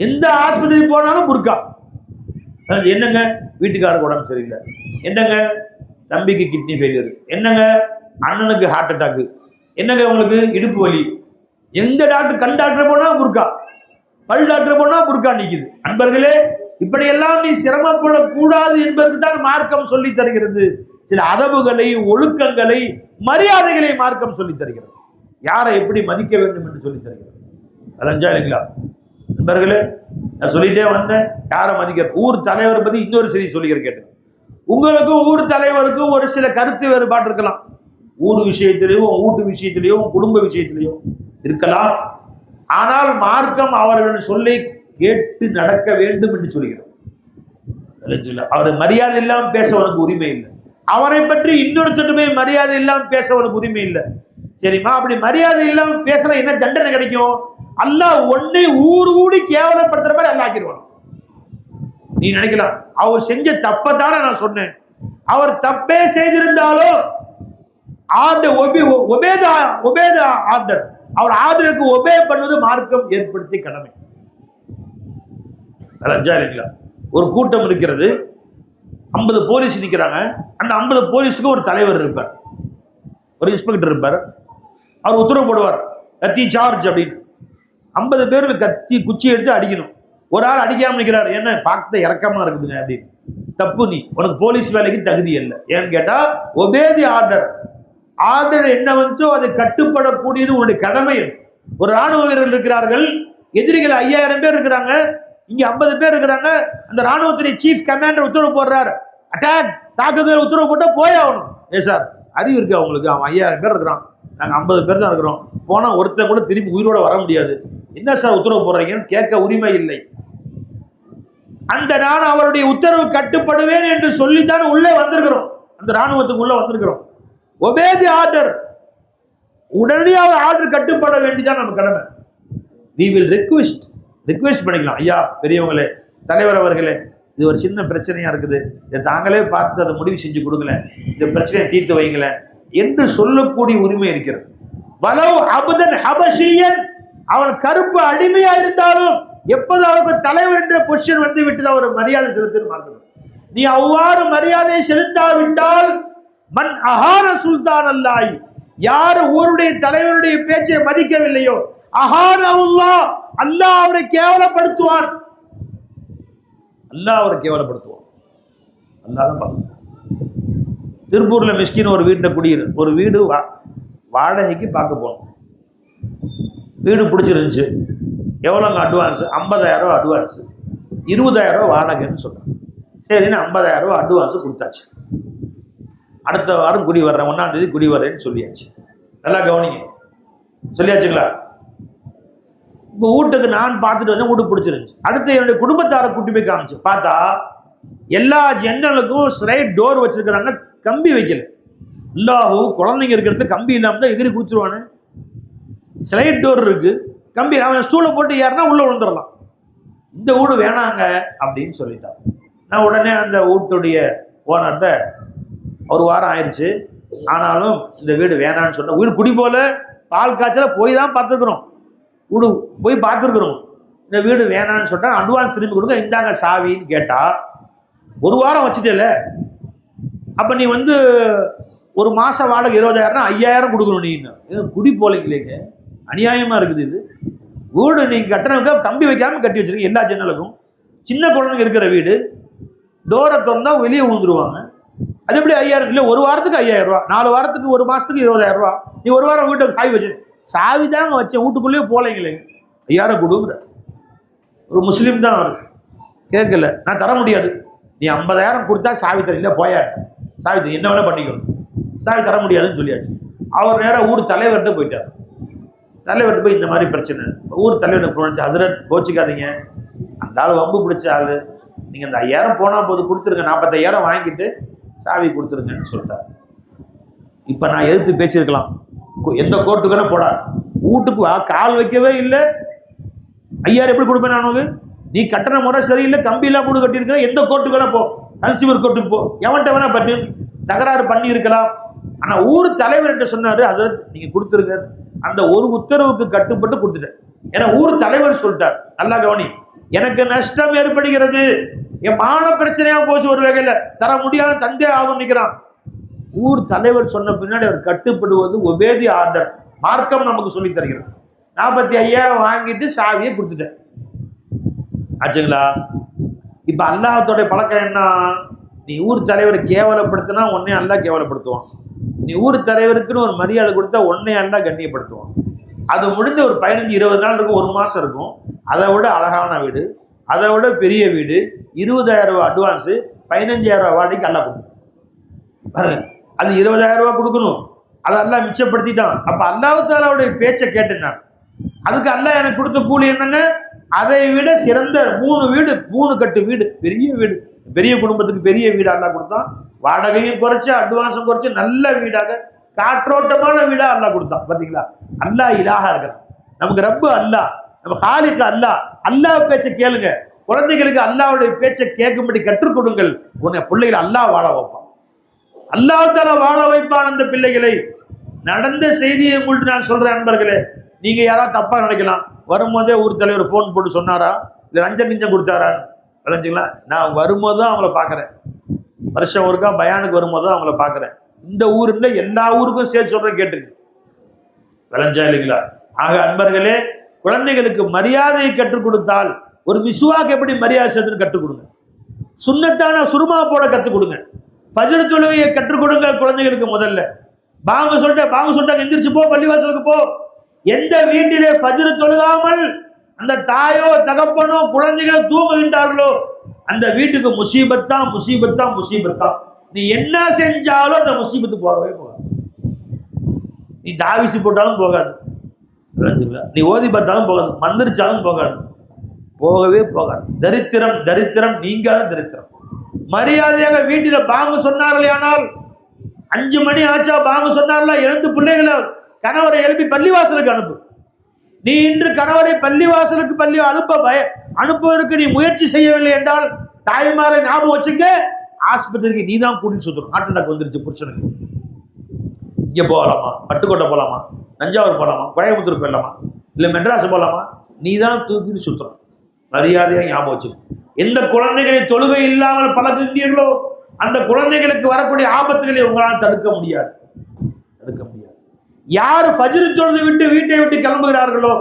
எந்த ஆஸ்பத்திரி போனாலும் புர்கா. என்னங்க வீட்டுக்காரருக்கு உடம்பு சரியில்லை, என்னங்க தம்பிக்கு கிட்னி ஃபெயிலியர், என்னங்க அண்ணனுக்கு ஹார்ட் அட்டாக்கு, என்னங்க உங்களுக்கு இடுப்பு வலி. எந்த டாக்டர், கண் டாக்டர் போனா புர்கா, பல் டாக்டர் போனா புர்கா நிக்குது. அன்பர்களே, இப்படியெல்லாம் நீ சிரமப்படக்கூடாது என்பதற்கு தான் மார்க்கம் சொல்லி தருகிறது. சில அதபுகளை, ஒழுக்கங்களை, மரியாதைகளை மார்க்கம் சொல்லி தருகிறது. யாரை எப்படி மதிக்க வேண்டும் என்று சொல்லி தருகிறது. அலஞ்சா இல்லைங்களா? நண்பர்களே, நான் சொல்லிட்டே வந்தேன், யாரை மதிக்கிற. ஊர் தலைவரை பத்தி இன்னொரு செய்தி சொல்லிக்கிற கேட்டேன். உங்களுக்கும் ஊர் தலைவருக்கும் ஒரு சில கருத்து வேறுபாடு இருக்கலாம். ஊர் விஷயத்திலேயோ, வீட்டு விஷயத்திலேயோ, குடும்ப விஷயத்திலேயோ இருக்கலாம். ஆனால் மார்க்கம் அவர்கள் சொல்லி கேட்டு நடக்க வேண்டும் என்று சொல்கிறோம். அவரை மரியாதை இல்லாமல் பேச உனக்கு உரிமை இல்லை. அவரை பற்றி இன்னொருத்தருமே மரியாதை இல்லாமல் பேச உனக்கு உரிமை இல்லை. சரிம்மா, அப்படி மரியாதை இல்லாமல் பேசுற என்ன தண்டனை கிடைக்கும்? அல்லாஹ் ஒன்னே ஊர் கூடி கேவலப்படுத்துற மாதிரி அல்லாஹ் ஆக்கிடுவான். நீ நினைக்கலாம் அவர் செஞ்ச தப்பத்தான நான் சொன்னேன். அவர் தப்பே செய்திருந்தாலும் ஆர்டர், அவர் ஆர்டருக்கு ஒபே பண்ணுவது மார்க்கம் ஏற்படுத்தி கடமை. ஒரு கூட்டம் இருக்கிறது, 50 போலீஸ் நிற்கிறாங்க. அந்த 50 போலீஸுக்கு ஒரு தலைவர் இருப்பார், ஒரு இன்ஸ்பெக்டர் இருப்பார். அவர் உத்தரவு போடுவார், கத்தி சார்ஜ் அப்படின்னு. 50 பேர் கத்தி குச்சி எடுத்து அடிக்கணும். ஒரு ஆள் அடிக்காம நிற்கிறார், என்ன பார்க்க இறக்கமா இருக்குதுங்க அப்படின்னு. தப்பு, நீ உனக்கு போலீஸ் வேலைக்கு தகுதி இல்லை. ஏன்னு கேட்டா ஒபேதி ஆர்டர். ஆர்டர் என்ன வந்துச்சோ அதை கட்டுப்படக்கூடியது உன்னுடைய கடமை. ஒரு ராணுவ வீரர்கள் இருக்கிறார்கள், எதிரிகள் 5000 பேர் இருக்கிறாங்க, இங்க 50 பேர் இருக்கிறாங்க. அந்த ராணுவத்துடைய சீஃப் கமாண்டர் உத்தரவு போடுறாரு, அட்டாக், தாக்குதல் உத்தரவு போட்டா போய் ஆகணும். சார் அறிவு இருக்கு அவங்களுக்கு, அவன் 5000 பேர் இருக்கிறான், நாங்க 50 பேர் தான் இருக்கிறோம், போனா ஒருத்தர் கூட திரும்பி உயிரோட வர முடியாது, என்ன சார் உத்தரவு போடுறீங்கன்னு கேட்க உரிமை இல்லை. அந்த நான் அவருடைய உத்தரவு கட்டுப்படுவேன் என்று சொல்லித்தான் உள்ளே வந்திருக்கிறோம், அந்த ராணுவத்துக்கு உள்ள வந்திருக்கிறோம். ஒபேதி ஆர்டர், உடனடியாக ஆர்டர் கட்டுப்பட வேண்டியதான் நம்ம கடமை. we will ரிக்வெஸ்ட் பண்ணிக்கலாம், ஐயா பெரியவங்களே, தலைவர் அவர்களே, இது ஒரு சின்ன பிரச்சனையா இருக்குது, இதை தாங்களே பார்த்து அதை முடிவு செஞ்சு கொடுங்களேன், இந்த பிரச்சனையை தீர்த்து வைங்களேன் என்று சொல்லக்கூடிய உரிமை இருக்கிறது. வலவ் அபுதன் ஹபஷியன், அவன் கருப்பு அடிமையா இருந்தாலும் எப்போதாவது தலைவர் என்ற பொசிஷன் வந்து விட்டு ஒரு மரியாதை செலுத்த. நீ அவ்வாறு மரியாதை செலுத்தாவிட்டால் மன் அஹான சுல்தான் அல்லாஹ், யார் ஊருடைய தலைவருடைய பேச்சை மதிக்கவில்லையோ அஹான அல்லாஹ், அல்லாஹ் அவரை கேவலப்படுத்துவான். அல்லாஹ் அவரை கேவலப்படுத்துவான். அல்லாஹ் தான் பார்க்கணும். திருப்பூர்ல மிஸ்கின் ஒரு வீட்டில் ஒரு வீடு வாடகைக்கு பார்க்க போனோம். வீடு பிடிச்சிருந்துச்சு. எவ்வளோங்க அட்வான்ஸு? 50,000 அட்வான்ஸு, 20,000 வாடகைன்னு சொன்னாங்க. சரின்னு 50,000 அட்வான்ஸு கொடுத்தாச்சு. அடுத்த வாரம் குடி வர்றேன், 1ஆம் தேதி குடி வர்றேன்னு சொல்லியாச்சு. நல்லா கவனிங்க, சொல்லியாச்சுங்களா? இப்போ வீட்டுக்கு நான் பார்த்துட்டு வந்தேன், வீட்டு பிடிச்சிருந்துச்சு. அடுத்து என்னுடைய குடும்பத்தாரை கூட்டி போய் காமிச்சு பார்த்தா எல்லா ஜன்னலுக்கும் ஸ்லைட் டோர் வச்சிருக்கிறாங்க, கம்பி வைக்கல. அல்லாஹூ, குழந்தைங்க இருக்கிறது கம்பி இல்லாமல் தான் எதிரி கூச்சிருவானு. ஸ்லைட் டோர் இருக்கு, கம்பி, அவன் ஸ்டூலை போட்டு ஏறினா உள்ள விழுந்துடலாம். இந்த வீடு வேணாங்க அப்படின்னு சொல்லிட்டான். நான் உடனே அந்த வீட்டுடைய ஓனர்கிட்ட ஒரு வாரம் ஆயிடுச்சு, ஆனாலும் இந்த வீடு வேணான்னு சொன்னேன். வீடு குடி போல பால் காய்ச்சல போய் தான் பார்த்துருக்குறோம், வீடு போய் பார்த்துருக்குறோம். இந்த வீடு வேணான்னு சொன்னேன், அட்வான்ஸ் திரும்பி கொடுங்க, இந்தாங்க சாவின்னு கேட்டா, ஒரு வாரம் வச்சுட்டேல, அப்போ நீ வந்து ஒரு மாதம் வாடகை 20,000 5,000 கொடுக்கணும். நீ குடி போலைங்களேங்க, அநியாயமாக இருக்குது இது. வீடு நீங்கள் கட்டினவுக்கா கம்பி வைக்காமல் கட்டி வச்சுருக்கீங்க எல்லா ஜன்னலுக்கும். சின்ன குழந்தைங்க இருக்கிற வீடு, டோரை திறந்தா வெளியே விழுந்துருவாங்க. அது எப்படி 5,000? இல்லை, ஒரு வாரத்துக்கு 5,000 ரூபா, 4 வாரத்துக்கு, ஒரு மாதத்துக்கு 20,000 ரூபா. நீ ஒரு வாரம் வீட்டை சாவி வச்சு, சாவி தாங்க வச்சேன், வீட்டுக்குள்ளேயே போலைங்களேங்க, 5,000 கொடுக்குற. ஒரு முஸ்லீம் தான் அவர் கேட்கல, நான் தர முடியாது. நீ 50,000 கொடுத்தா சாவி தரீங்களா, போயா சாவி தர, என்ன வேணா பண்ணிக்கணும், சாவி தர முடியாதுன்னு சொல்லியாச்சு. அவர் நேராக ஊர் தலைவர்கிட்ட போயிட்டார். தலைவர்கிட்ட போய் இந்த மாதிரி பிரச்சனை, ஊர் தலைவர்கிட்ட ஃபோன் அடிச்சு, ஹசரத் கோச்சிக்காதீங்க, அந்த ஆள் வம்பு பிடிச்ச ஆள், நீங்கள் இந்த 5,000 போனால் போது கொடுத்துருங்க, 45,000 வாங்கிட்டு சாவி கொடுத்துருங்கன்னு சொல்லிட்டார். இப்போ நான் எதிர்த்து பேசியிருக்கலாம், எந்த கோர்ட்டுக்குன்னு போடா, வீட்டுக்கு கால் வைக்கவே இல்லை, 5,000 எப்படி கொடுப்பேன் நான் உனக்கு? நீ கட்டண முறை சரியில்லை, கம்பியெல்லாம் போட்டு கட்டியிருக்கிற, எந்த கோர்ட்டுக்கு போ, கன்சியூமர் கோர்ட்டுக்கு போ, எவன்கிட்ட வேணா பண்ணி தகராறு பண்ணி இருக்கலாம். ஆனால் ஊர் தலைவர் என்று சொன்னார், அதில் நீங்கள் கொடுத்துருங்க. அந்த ஒரு உத்தரவுக்கு கட்டுப்பட்டு கொடுத்துட்டேன். ஏன்னா ஊர் தலைவர் சொல்லிட்டார், நல்லா கவனி, எனக்கு நஷ்டம் ஏற்படுகிறது, என் மான பிரச்சனையாக போச்சு, ஒரு வகையில் தர முடியாத தந்தே ஆகும் நிற்கிறான். ஊர் தலைவர் சொன்ன பின்னாடி அவர் கட்டுப்படுவது ஒபேதி ஆர்டர், மார்க்கம் நமக்கு சொல்லி தருகிறது. 45,000 வாங்கிட்டு சாவியை கொடுத்துட்டேன் ஆச்சுங்களா. இப்போ அல்லாஹ்வுடைய பழக்கம் என்ன? நீ ஊர் தலைவரை கேவலப்படுத்தினா உன்னை அல்லாஹ் கேவலப்படுத்துவான், நீ ஊர் தலைவருக்குன்னு ஒரு மரியாதை கொடுத்தா உன்னை அல்லாஹ் கண்ணியப்படுத்துவான். அது முடிந்த ஒரு 15-20 நாள் இருக்கும், ஒரு மாதம் இருக்கும். அதை விட அழகான வீடு, அதை விட பெரிய வீடு, 20,000 ரூபா அட்வான்ஸு, 15,000 ரூபா வாடகைக்கு அல்லாஹ் கொடுக்கணும் பாருங்க. அது 20,000 ரூபா கொடுக்கணும், அதை அல்லாஹ் மிச்சப்படுத்திட்டான். அப்போ அல்லாஹ் தஆலாவுடைய பேச்சை கேட்டேன், அதுக்கு அல்லாஹ் எனக்கு கொடுத்த கூலி என்னங்க? அதை விட சிறந்த 3 வீடு, 3 கட்டு வீடு, பெரிய வீடு, பெரிய குடும்பத்துக்கு பெரிய வீடு அல்லாஹ் கொடுத்தான். வாடகையும் குறைச்சி, அட்வான்ஸும் குறைச்சி, நல்ல வீடாக, காற்றோட்டமான வீடாக அல்லாஹ் கொடுத்தான். பார்த்தீங்களா, அல்லாஹ் இலாஹா இருக்கிறான். நமக்கு ரப்பு அல்லாஹ், நம்ம ஹாலிக் அல்லாஹ். அல்லாஹ் பேச்சை கேளுங்க, குழந்தைகளுக்கு அல்லாஹ்வுடைய பேச்சை கேட்கும்படி கற்றுக் கொடுங்கள். உன்னை பிள்ளைகளை அல்லாஹ் வாழ வைப்பான், அல்லாஹ் தஆலா வாழ வைப்பான் அந்த பிள்ளைகளை. நடந்த செய்தியை உங்கள்கிட்ட நான் சொல்றேன் அன்பர்களே. நீங்க யாராவது தப்பா நினைக்கலாம், வரும்போதே ஊர் தலைவர் ஃபோன் போட்டு சொன்னாரா, இல்லை லஞ்சம் கிஞ்சம் கொடுத்தாரான்னு விளைஞ்சிங்களா? நான் வரும்போது தான் அவங்கள பார்க்குறேன், வருஷம் ஒருக்கா பயானுக்கு வரும்போது தான் அவங்கள பார்க்குறேன். இந்த ஊரில் எல்லா ஊருக்கும் சேர்த்து சொல்கிறேன், கேட்டுருக்கு விளைஞ்சா இல்லைங்களா? ஆக அன்பர்களே, குழந்தைகளுக்கு மரியாதையை கற்றுக் கொடுத்தால், ஒரு மிஸ்வாக்கு எப்படி மரியாதை செய்யணும்னு கற்றுக் கொடுங்க, சுன்னத்தான சுருமா போட கற்றுக் கொடுங்க, ஃபஜ்ர் தொழுகையை கற்றுக் கொடுங்க குழந்தைகளுக்கு. முதல்ல பாங்க சொல்லிட்டாங்க எந்திரிச்சு போ, பள்ளிவாசலுக்கு போ. எந்த வீட்டிலே ஃபஜ்ர் தொழுகாமல் அந்த தாயோ தகப்பனோ குழந்தைகளை தூங்குகின்றார்களோ அந்த வீட்டுக்கு முசீபத்தான், முசீபத்தான், முசீபத்தான். நீ என்ன செஞ்சாலும் அந்த முசீபத்து போகவே போகாது. நீ தாவிசி போட்டாலும் போகாது, நீ ஓதி பார்த்தாலும் போகாது, மந்திரிச்சாலும் போகாது, போகவே போகாது. தரித்திரம், தரித்திரம் நீங்காத தரித்திரம். மரியாதையாக வீட்டில் பாங்கு சொன்னார்களே, ஆனால் 5 மணி ஆச்சா பாங்கு சொன்னார்களா, எழுந்து பிள்ளைகளை கணவரை எழுப்பி பள்ளிவாசலுக்கு அனுப்பு. நீ இன்று கணவரை பள்ளிவாசலுக்கு அனுப்புவதற்கு நீ முயற்சி செய்யவில்லை என்றால், தாய்மாரை ஞாபகம் வச்சுங்க, ஆஸ்பத்திரிக்கு நீ தான் கூட்டிட்டு சுத்தணும். ஹார்ட் அட்டாக் வந்துருச்சு புருஷனுக்கு, இங்கே போகலாமா, பட்டுக்கோட்டை போகலாமா, தஞ்சாவூர் போகலாமா, கோயம்புத்தூர் போயிடலாமா, இல்லை மெட்ராஸ் போகலாமா, நீ தான் தூக்கிட்டு சுத்தணும். மரியாதையாக ஞாபகம் வச்சுக்கணும். எந்த குழந்தைகளை தொழுகை இல்லாமல் பழகுகிறீர்களோ அந்த குழந்தைகளுக்கு வரக்கூடிய ஆபத்துகளை உங்களால் தடுக்க முடியாது. யார் ஃபஜ்ர் தொழுது விட்டு வீட்டை விட்டு கிளம்புகிறார்களோ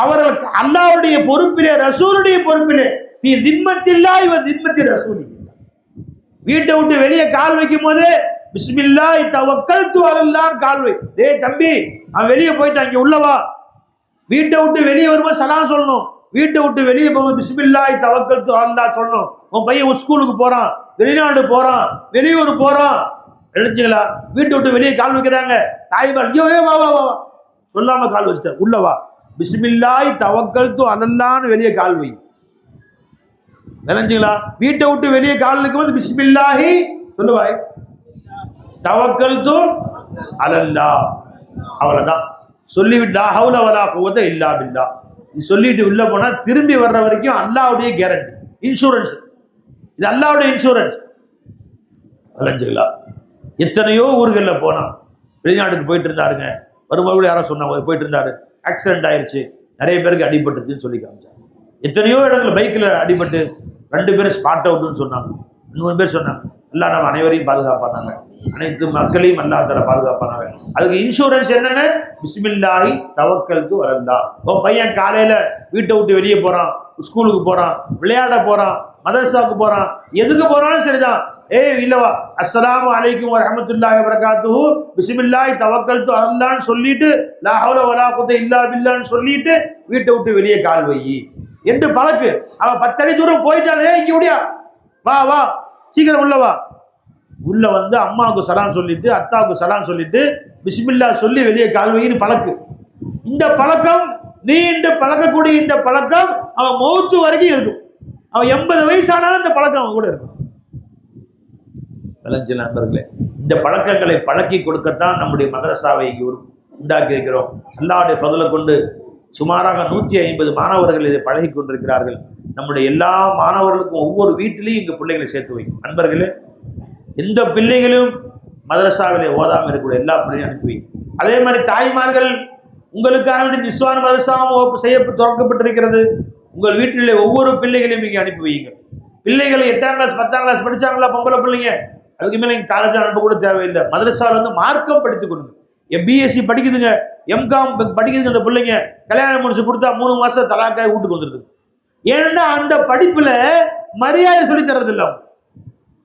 அவர்களுக்கு அல்லாஹ்வுடைய பொறுப்பிலே, ரசூலுடைய பொறுப்பிலே, நீ திம்மத்தில்லாஹி வ திம்மத்தி ரசூலி, வீட்டை விட்டு வெளியே கால் வைக்கும் போது பிஸ்மில்லாஹி தவக்கல்து அலல்லாஹ் கால் வை. டேய் தம்பி, அவன் வெளியே போயிட்டான், இங்கே உள்ளவா. வீட்டை விட்டு வெளியே வரும்போது சலாம் சொல்லணும், வீட்டை விட்டு வெளியே போகும்போது பிஸ்மில்லாஹி தவக்கல்து அலல்லாஹ் சொல்லணும். உன் பையன் ஸ்கூலுக்கு போறான், வெளிநாடு போறான், வெளியூர் போறான், எழுச்சிங்களா, வீட்டை விட்டு வெளியே கால் வைக்கிறாங்க, தாய்மார் ஐயோ வா வா வா சொல்லாம கால் வச்சுட்டேன், உள்ளவா, பிஸ்மில்லாஹி தவக்கல்து அலல்லாஹ்னு வெளியே கால் வை. விளைஞ்சுங்களா? வீட்டை விட்டு வெளியே கால் வைக்கும்போது பிஸ்மில்லாஹி சொல்லுவாய், தவக்கல்து அலல்லாஹ், அவ்வளவுதான் சொல்லிவிட்டு லா ஹவுல வலா குவத்த இல்லா பில்லாஹ். நீ சொல்லிட்டு உள்ள போனா திரும்பி வர்ற வரைக்கும் அல்லாஹ்வுடைய கேரண்டி, இன்சூரன்ஸ். இது அல்லாஹ்வுடைய இன்சூரன்ஸ். எத்தனையோ ஊர்களில் போனான், வெளிநாட்டுக்கு போயிட்டு இருந்தாருங்க. வரும்போது கூட யாரோ சொன்னாங்க, போயிட்டு இருந்தாரு, ஆக்சிடென்ட் ஆயிடுச்சு, நிறைய பேருக்கு அடிபட்டுருச்சுன்னு சொல்லி காமிச்சாங்க. எத்தனையோ இடத்துல பைக்கில் அடிபட்டு 2 பேரும் ஸ்பாட் அவுட்னு சொன்னாங்க. 3 பேர் சொன்னாங்க. அல்லாஹ் நம்ம அனைவரையும் பாதுகாப்பானாங்க, அனைத்து மக்களையும் அல்லாஹ் தஆலா பாதுகாப்பானாங்க. அதுக்கு இன்சூரன்ஸ் என்னங்க? பிஸ்மில்லாஹி தவக்கல்து அலல்லாஹ். பையன் காலையில வீட்டை விட்டு வெளியே போறான், ஸ்கூலுக்கு போறான், விளையாட போறான், மதரசாவுக்கு போறான், எதுக்கு போறாலும் சரிதான். இல்லவா அஸ்ஸலாமு அலைக்கும் வரஹ்மத்துல்லாஹி வபரகாத்துஹு பிஸ்மில்லாஹி தவக்கல்து அலல்லாஹ்னு சொல்லிட்டு லா ஹவ்ல வலா குவத்த இல்லா பில்லாஹ்னு சொல்லிட்டு வீட்டை விட்டு வெளியே கால் வை என்று பழக்கு. அவன் 10 அடி தூரம் போயிட்டாலே, இங்க முடியா, வா வா சீக்கிரம் உள்ள வா. உள்ள வந்து அம்மாவுக்கு சலாம் சொல்லிட்டு, அத்தாவுக்கு சலாம் சொல்லிட்டு, பிஸ்மில்லா சொல்லி வெளியே கால் வைன்னு பழக்கு. இந்த பழக்கம், நீ என்று பழக்கக்கூடிய இந்த பழக்கம் அவன் மௌத்து வரைக்கும் இருக்கும். அவன் 80 வயசானாலும் இந்த பழக்கம் அவன் கூட இருக்கும். நண்பர்களே, இந்த பழக்கங்களை பழக்கி கொடுக்கத்தான் நம்முடைய மதரசாவை இங்கு உண்டாக்கி இருக்கிறோம். அல்லாஹ்வுடைய ஃபضலை கொண்டு சுமாராக 150 மாணவர்கள் இதை பழகி கொண்டிருக்கிறார்கள். நம்முடைய எல்லா மாணவர்களுக்கும் ஒவ்வொரு வீட்டிலையும் இங்கு பிள்ளைகளை சேர்த்து வைக்கும். நண்பர்களே, எந்த பிள்ளைகளும் மதரசாவிலே ஓதாமல் இருக்கக்கூடிய எல்லா பிள்ளையும் அனுப்பி வைக்கும். அதே மாதிரி தாய்மார்கள், உங்களுக்காக வேண்டி நிஸ்வான் மதரசாவும் திறக்கப்பட்டிருக்கிறது. உங்கள் வீட்டிலே ஒவ்வொரு பிள்ளைகளையும் இங்கே அனுப்பி வையுங்க. பிள்ளைகளை 8ஆம் கிளாஸ் 10ஆம் கிளாஸ் படிச்சாங்களா பொம்பளை பிள்ளைங்க, அதுக்கு மேலே எங்கள் காலேஜில் அனுப்ப கூட தேவையில்லை. மதரசாவில் வந்து மார்க்கம் படித்து கொடுங்க. பிஎஸ்சி படிக்குதுங்க, எம்காம் படிக்குதுங்க. அந்த பிள்ளைங்க கல்யாணம் முடிச்சு கொடுத்தா 3 மாசம் தலாக்காய் வீட்டுக்கு வந்துடுது. ஏன்னா அந்த படிப்புல மரியாதை சொல்லி தரதில்லை.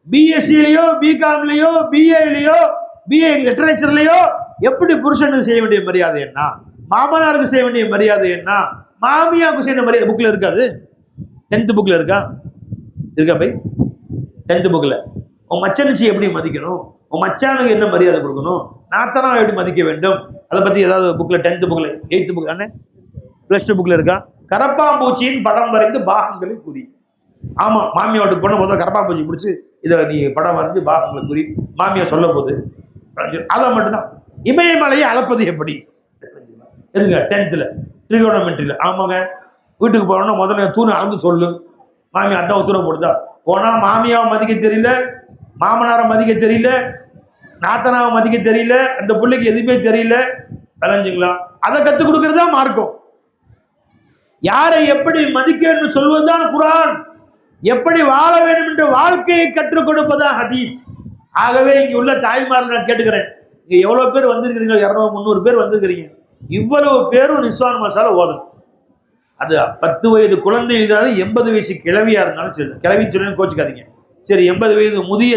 பிஎஸ்சிலையோ பிகாம்லையோ பிஏலையோ பிஏ லிட்டரேச்சர்லையோ எப்படி புருஷனுக்கு செய்ய வேண்டிய மரியாதை என்ன, மாமனாருக்கு செய்ய வேண்டிய மரியாதை என்ன, மாமியாவுக்கு செய்ய மரியாதை புக்கில் இருக்காது. 10th புக்கில் இருக்கா பை? 10th புக்கில் உன் மச்சனுச்சி எப்படி மதிக்கணும், உன் மச்சானுக்கு என்ன மரியாதை கொடுக்கணும், நாத்தனா எப்படி மதிக்க வேண்டும், அதை பற்றி ஏதாவது புக்கில் 10th புக்கில் 8th புக் அண்ணே +2 புக்கில் இருக்கா? கரப்பாம்பூச்சியின் படம் வரைந்து பாகங்களை குறி. ஆமாம், மாமியா வீட்டுக்கு போன முதல்ல கரப்பாம்பூச்சி பிடிச்சி இதை நீ படம் வரைஞ்சி பாகங்களை குறி மாமியா சொல்ல போது. அதை மட்டும்தான். இமயமலையை அளப்பது எப்படி எதுங்க 10th ட்ரிகோனமெட்ரியில். ஆமாங்க, வீட்டுக்கு போனோம்னா முதல்ல தூணை அளந்து சொல்லு. மாமியா அதான் உத்தரவு போடுதா. போனால் மாமியாவை மதிக்க தெரியல, மாமனாரை மதிக்க தெரியல, நாத்தனாவை மதிக்க தெரியல, அந்த பிள்ளைக்கு எதுவுமே தெரியல. விளைஞ்சுங்களா? அதை கற்றுக் கொடுக்கறது தான் மார்க்கம். யாரை எப்படி மதிக்க சொல்வதுதான் குர்ஆன். எப்படி வாழ வேண்டும் என்று வாழ்க்கையை கற்றுக் கொடுப்பதா ஹதீஸ். ஆகவே இங்க உள்ள தாய்மார்கள் நான் கேட்டுக்கிறேன், இங்க எவ்வளவு பேர் வந்திருக்கிறீங்க? 200 300 பேர் வந்திருக்கிறீங்க. இவ்வளவு பேரும் நிஸ்வான் மசாலா ஓதணும். அது 10 வயது குழந்தை இருந்தாலும் 80 வயசு கிழவியா இருந்தாலும் சரி, கிழவி சொல்லி கோச்சுக்காதீங்க. சரி, 80 வயது முதிய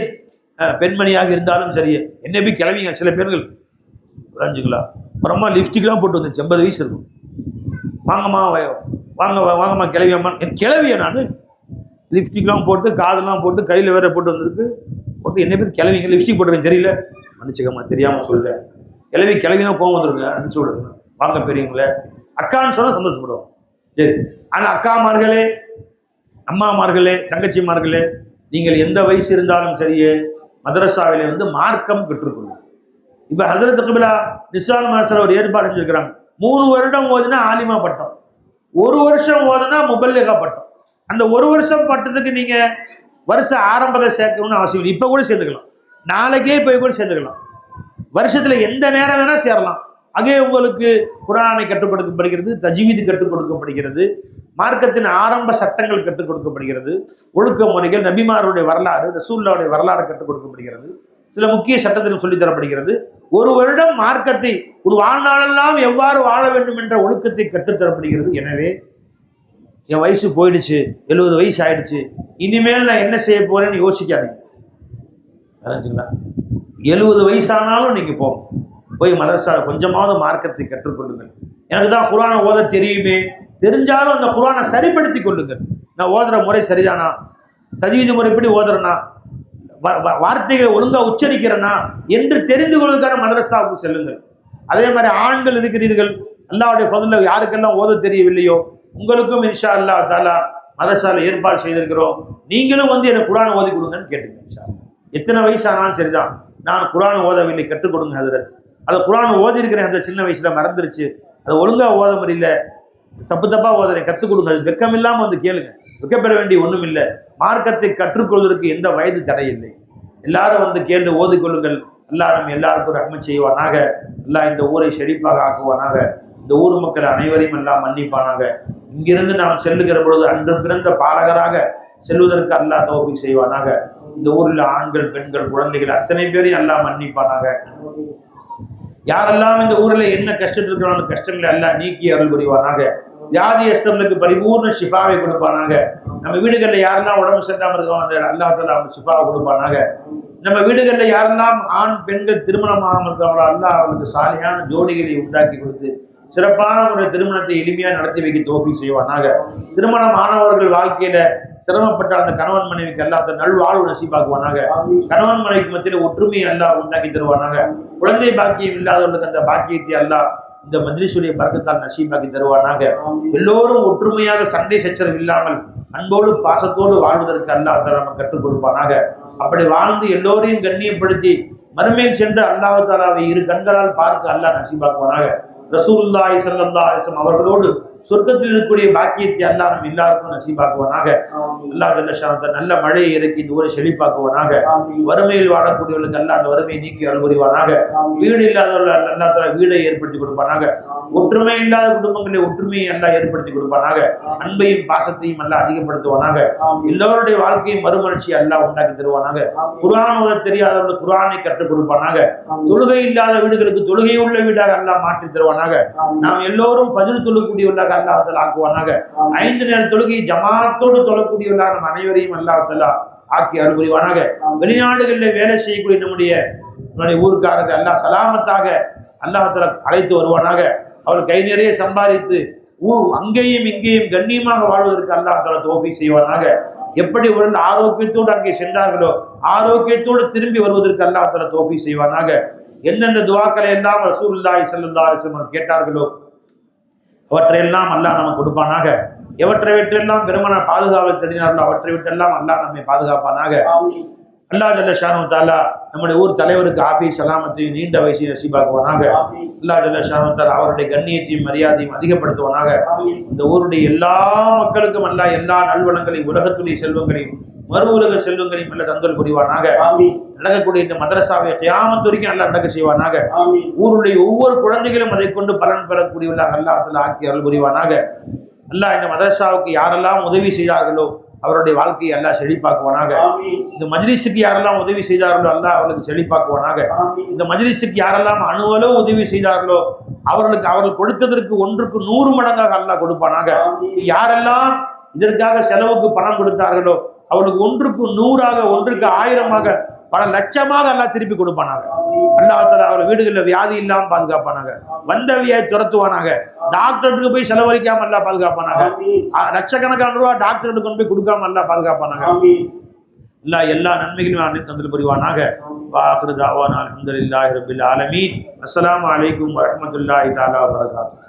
பெண்மணியாக இருந்தாலும் சரி, என்ன போய் கிளவிங்க சில பேர்கள் விளைஞ்சுங்களா, அப்புறமா லிப்ஸ்டிக்லாம் போட்டு வந்துச்சு. 80 வயசு இருக்கும். வாங்கம்மா வாங்கம்மா கிளவியம்மா, என் கிளவியா நான் லிப்ஸ்டிக்லாம் போட்டு காதெல்லாம் போட்டு கையில் வேற போட்டு வந்திருக்கு. போட்டு என்ன பேர் கிளவிங்க லிப்ஸ்டிக் போட்டுருக்கேன் தெரியல, மன்னிச்சுக்கம்மா தெரியாமல் சொல்லிட்டேன். கிளவினா கோவம் வந்துருங்க, அனுப்பிச்சு விடுங்க. வாங்க பெரியவங்களே, அக்கான்னு சொன்னால் சந்தோஷப்படுவோம். சரி, ஆனால் அக்காமார்களே, அம்மாமார்களே, தங்கச்சிமார்களே, நீங்கள் எந்த வயசு இருந்தாலும் சரியே மதரசாவிலே வந்து மார்க்கம் கற்றுக்கொள்ளும். இப்போ ஹஸரத் கிப்லா நிஸ்வான் மதரசாவில் ஒரு ஏற்பாடு செஞ்சுருக்கிறாங்க. 3 வருடம் ஓதுனா ஆலிமா பட்டம், 1 வருஷம் ஓதுனா முபல்லிகா பட்டம். அந்த 1 வருஷம் பட்டத்துக்கு நீங்கள் வருஷம் ஆரம்பத்தில் சேர்க்கணும்னு அவசியம் இல்லை. இப்போ கூட சேர்ந்துக்கலாம், நாளைக்கே போய் கூட சேர்ந்துக்கலாம். வருஷத்தில் எந்த நேரம் வேணால் சேரலாம். அங்கே உங்களுக்கு குர்ஆனை கற்றுக் கொடுக்கப்படுகிறது, தஜ்வீது கற்றுக் கொடுக்கப்படுகிறது, மார்க்கத்தின் ஆரம்ப சட்டங்கள் கற்றுக் கொடுக்கப்படுகிறது, ஒழுக்க முறைகள், நபிமாருடைய வரலாறு, ரசூலுல்லாஹ்வுடைய வரலாறு கற்றுக் கொடுக்கப்படுகிறது, சில முக்கிய சட்டத்திலும் சொல்லித் தரப்படுகிறது. 1 வருடம் மார்க்கத்தை ஒரு வாழ்நாளெல்லாம் எவ்வாறு வாழ வேண்டும் என்ற ஒழுக்கத்தை கற்றுத்தரப்படுகிறது. எனவே என் வயசு போயிடுச்சு, 70 வயசு ஆயிடுச்சு, இனிமேல் நான் என்ன செய்ய போறேன்னு யோசிக்காதீங்க. 70 வயசானாலும் நீங்க போய் மதரசாவில் கொஞ்சமாவது மார்க்கத்தை கற்றுக்கொள்ளுங்கள். எனக்கு தான் குர்ஆனை ஓத தெரியுமே, தெரிஞ்சாலும் அந்த குர்ஆனை சரிப்படுத்தி கொள்ளுங்கள். நான் ஓதுற முறை சரிதானா, தஜ்வீது முறைப்படி ஓதுறேனா, வார்த்தைகளை ஒழுங்காக உச்சரிக்கிறேனா என்று தெரிந்து கொள்வதற்கான மதரசாவுக்கு செல்லுங்கள். அதே மாதிரி ஆண்கள் இருக்கிறீர்கள், அல்லாஹ்வுடைய ஃபضல்ல யாருக்கெல்லாம் ஓத தெரியவில்லையோ உங்களுக்கும் இன்ஷா அல்லாஹ் தஆலா மதரசாவில் ஏற்பாடு செய்திருக்கிறோம். நீங்களும் வந்து எனக்கு குர்ஆனை ஓதி கொடுங்கன்னு கேட்டுங்க. இன்ஷா அல்லாஹ் எத்தனை வயசானாலும் சரிதான், நான் குர்ஆன் ஓதவில்லை கற்றுக் கொடுங்க ஹதரத், அதை குர்ஆன் ஓதி இருக்கிறேன், அந்த சின்ன வயசுல மறந்துருச்சு, அதை ஒழுங்காக ஓத முடியல, தப்பாக ஓதுறேன், கற்றுக் கொடுங்க. அது வெக்கம் இல்லாமல் வந்து கேளுங்க. வெக்கப்பெற வேண்டிய ஒன்றும் இல்லை. மார்க்கத்தை கற்றுக்கொள்வதற்கு எந்த வயது தடையில்லை. எல்லாரும் வந்து கேட்டு ஓதிக்கொள்ளுங்கள். அல்லாஹ் நம்ம எல்லாருக்கும் ரஹ்மத் செய்வானாக. அல்லாஹ் இந்த ஊரை செழிப்பாக ஆக்குவானாக. இந்த ஊர் மக்கள் அனைவரையும் எல்லாம் மன்னிப்பானாக. இங்கிருந்து நாம் செல்லுகிற பொழுது அன்று பிறந்த பாலகராக செல்வதற்கு அல்லாஹ் தௌஃபீக் செய்வானாக. இந்த ஊரில் ஆண்கள், பெண்கள், குழந்தைகள் அத்தனை பேரையும் அல்லாஹ் மன்னிப்பானாக. யாரெல்லாம் இந்த ஊரில் என்ன கஷ்டத்தில் இருக்கிற கஷ்டங்களை எல்லாம் நீக்கி அருள் புரிவானாக. வியாதியஸ்தர்களுக்கு பரிபூர்ண ஷிஃபாவை கொடுப்பானாக. நம்ம வீடுகளில் யாரெல்லாம் உடம்பு சரியில்லாமல் இருக்கோம் அந்த அல்லாஹ் தஆலா அவங்க ஷிஃபாவை கொடுப்பானாக. நம்ம வீடுகளில் யாரெல்லாம் ஆண் பெண்கள் திருமணமாகாமல் இருக்காங்களோ அல்லாஹ் அவர்களுக்கு சாலியான ஜோடிகளை உண்டாக்கி கொடுத்து சிறப்பான ஒரு திருமணத்தை எளிமையாக நடத்தி வைக்க தௌஃபீக் செய்வானாக. திருமணம் ஆனவர்கள் வாழ்க்கையில சிரமப்பட்ட அந்த கணவன் மனைவிக்கு அல்லாஹ் நல்வாழ்வு நசீபாக்குவானாக. கணவன் மனைவிக்கு மத்தியில் ஒற்றுமையை அல்லாஹ் உண்டாக்கி தருவானாக. குழந்தை பாக்கியம் இல்லாதவர்களுக்கு அந்த பாக்கியத்தை அல்லாஹ் இந்த மஜ்லிஸுடைய பரக்கத்தால் நசீபாக்கி தருவானாக. எல்லோரும் ஒற்றுமையாக சண்டை சச்சரவு இல்லாமல் அன்போடு பாசத்தோடு வாழ்வதற்கு அல்லாஹ் தஆலா நமக்கு கற்றுக் கொடுப்பானாக. அப்படி வாழ்ந்து எல்லோரையும் கண்ணியப்படுத்தி மறுமையில் சென்று அல்லாஹ் தஆலாவை இரு கண்களால் பார்க்க அல்லாஹ் நசீபாக்குவானாக. ரசூலுல்லாஹி ஸல்லல்லாஹு அலைஹி வஸல்லம் அவர்களோடு சொர்க்கத்தில் இருக்கக்கூடிய பாக்கியத்தை அல்லாஹ் நம்ம எல்லாருக்கும் நசீபாக்குவானாக. அல்லாஹ் ஜல்ல ஷானஹு நல்ல மழையை இறக்கி இந்த ஊரை செழிப்பாக்குவானாக. வறுமையில் வாழக்கூடியவர்களுக்கு அல்லாஹ் அந்த வறுமையை நீக்கி அருள் புரிவானாக. வீடு இல்லாதவர்கள் அல்லாஹ் தஆலா வீடை ஏற்படுத்தி கொடுப்பானாக. ஒற்றுமை இல்லாத குடும்பங்களில் ஒற்றுமையை அல்லாஹ் ஏற்படுத்தி கொடுப்பானாக. அன்பையும் பாசத்தையும் அல்லாஹ் அதிகப்படுத்துவானாக. எல்லோருடைய வாழ்க்கையும் மறுமலர்ச்சியை அல்லாஹ் உண்டாக்கி தருவானாக. குர்ஆன் ஓத தெரியாதவர்களுக்கு குர்ஆனை கற்றுக் கொடுப்பானாக. தொழுகை இல்லாத வீடுகளுக்கு தொழுகை உள்ள வீடாக அல்லாஹ் மாற்றி தருவானாக. நாம் எல்லோரும் ஃபஜ்ர் தொழக்கூடியவர்களாக அல்லாஹ் தஆலா ஆக்குவானாக. 5 நேர தொழுகை ஜமாத்தோடு தொழக்கூடியவர்களாக நம் அனைவரையும் அல்லாஹ் தஆலா ஆக்கி அருள் புரிவானாக. வெளிநாடுகளில் வேலை செய்யக்கூடிய நம்முடைய ஊருக்காரர்கள் அல்லாஹ் சலாமத்தாக அல்லாஹ் தஆலா அழைத்து வருவானாக. அவள் கை நிறைய சம்பாதித்து அங்கேயும் இங்கேயும் கண்ணியமாக வாழ்வதற்கு அல்லாஹ் தஆலா தௌஃபீக் செய்வானாக. எப்படி ஒரு ஆரோக்கியத்தோடு அங்கே சென்றார்களோ ஆரோக்கியத்தோடு திரும்பி வருவதற்கு அல்லாஹ் தஆலா தௌஃபீக் செய்வானாக. எந்தெந்த துஆக்களை எல்லாம் ரசூலுல்லாஹி ஸல்லல்லாஹு அலைஹி வஸல்லம் கேட்டார்களோ அவற்றையெல்லாம் அல்லாஹ் நமக்கு கொடுப்பானாக. எவற்றை விட்டெல்லாம் பெருமன பாதுகாவல் தெரிந்தார்களோ அவற்றை விட்டெல்லாம் அல்லாஹ் நம்மை பாதுகாப்பானாக. அல்லாஹ் ஜல்ல ஷானஹு தஆலா நம்முடைய ஊர் தலைவருக்கு ஆஃபீஸ் சலாமத்தையும் நீண்ட வயசையும் நசீபாக்குவானாக. அல்லாஹ் ஜல்ல ஷானஹு தஆலா அவருடைய கண்ணியத்தையும் மரியாதையும் அதிகப்படுத்துவானாக. இந்த ஊருடைய எல்லா மக்களுக்கும் அல்லாஹ் எல்லா நல்வளங்களையும் உலகத்துடைய செல்வங்களையும் மறு உலக செல்வங்களையும் அல்ல தந்தல் புரிவானாக. நடக்கக்கூடிய இந்த மதரசாவை கியாமத் வரைக்கும் அல்லாஹ் நடக்க செய்வானாக. ஊருடைய ஒவ்வொரு குழந்தைகளும் அதை கொண்டு பலன் பெறக்கூடியவர்களாக அல்லாஹ் தஆலா ஆக்கி அருள் புரிவானாக. அல்லாஹ் இந்த மதரசாவுக்கு யாரெல்லாம் உதவி செய்தார்களோ அவருடைய வாழ்க்கையை அல்லாஹ் செழிப்பாக்குவானாக. இந்த மஜ்லிஸுக்கு யாரெல்லாம் உதவி செய்தார்களோ அல்லாஹ் அவர்களுக்கு செழிப்பாக்குவானாக. இந்த மஜ்லிஸுக்கு யாரெல்லாம் அணுவலோ உதவி செய்தார்களோ அவர்களுக்கு அவர்கள் கொடுத்ததற்கு 1க்கு 100 மடங்காக அல்லாஹ் கொடுப்பானாக. யாரெல்லாம் இதற்காக செலவுக்கு பணம் கொடுத்தார்களோ அவர்களுக்கு 1க்கு 100ஆக 1க்கு 1000ஆக பல லட்சமாக அல்லாஹ் திருப்பி கொடுப்பானாக. அல்லாஹ் தஆலா அவர்கள் வீடுகளில் வியாதி இல்லாமல் பாதுகாப்பானாக. வந்த வியாதி துரத்துவானாக. டாக்டருக்கு போய் செலவழிக்காம அல்லாஹ் பாதுகாப்பானாக. லட்சக்கணக்கான ரூபா டாக்டருக்கு கொண்டு போய் கொடுக்காம அல்லாஹ் பாதுகாப்பானாக. அல்லாஹ் எல்லா நன்மைகளையும் அனைத்து தந்தல் புரிவானாக. வாஹிரு தாவானா அல்ஹம்துலில்லாஹி ரப்பில் ஆலமீன். அஸ்ஸலாமு அலைக்கும் வரஹ்மத்துல்லாஹி தஆலா வபரகாத்துஹு.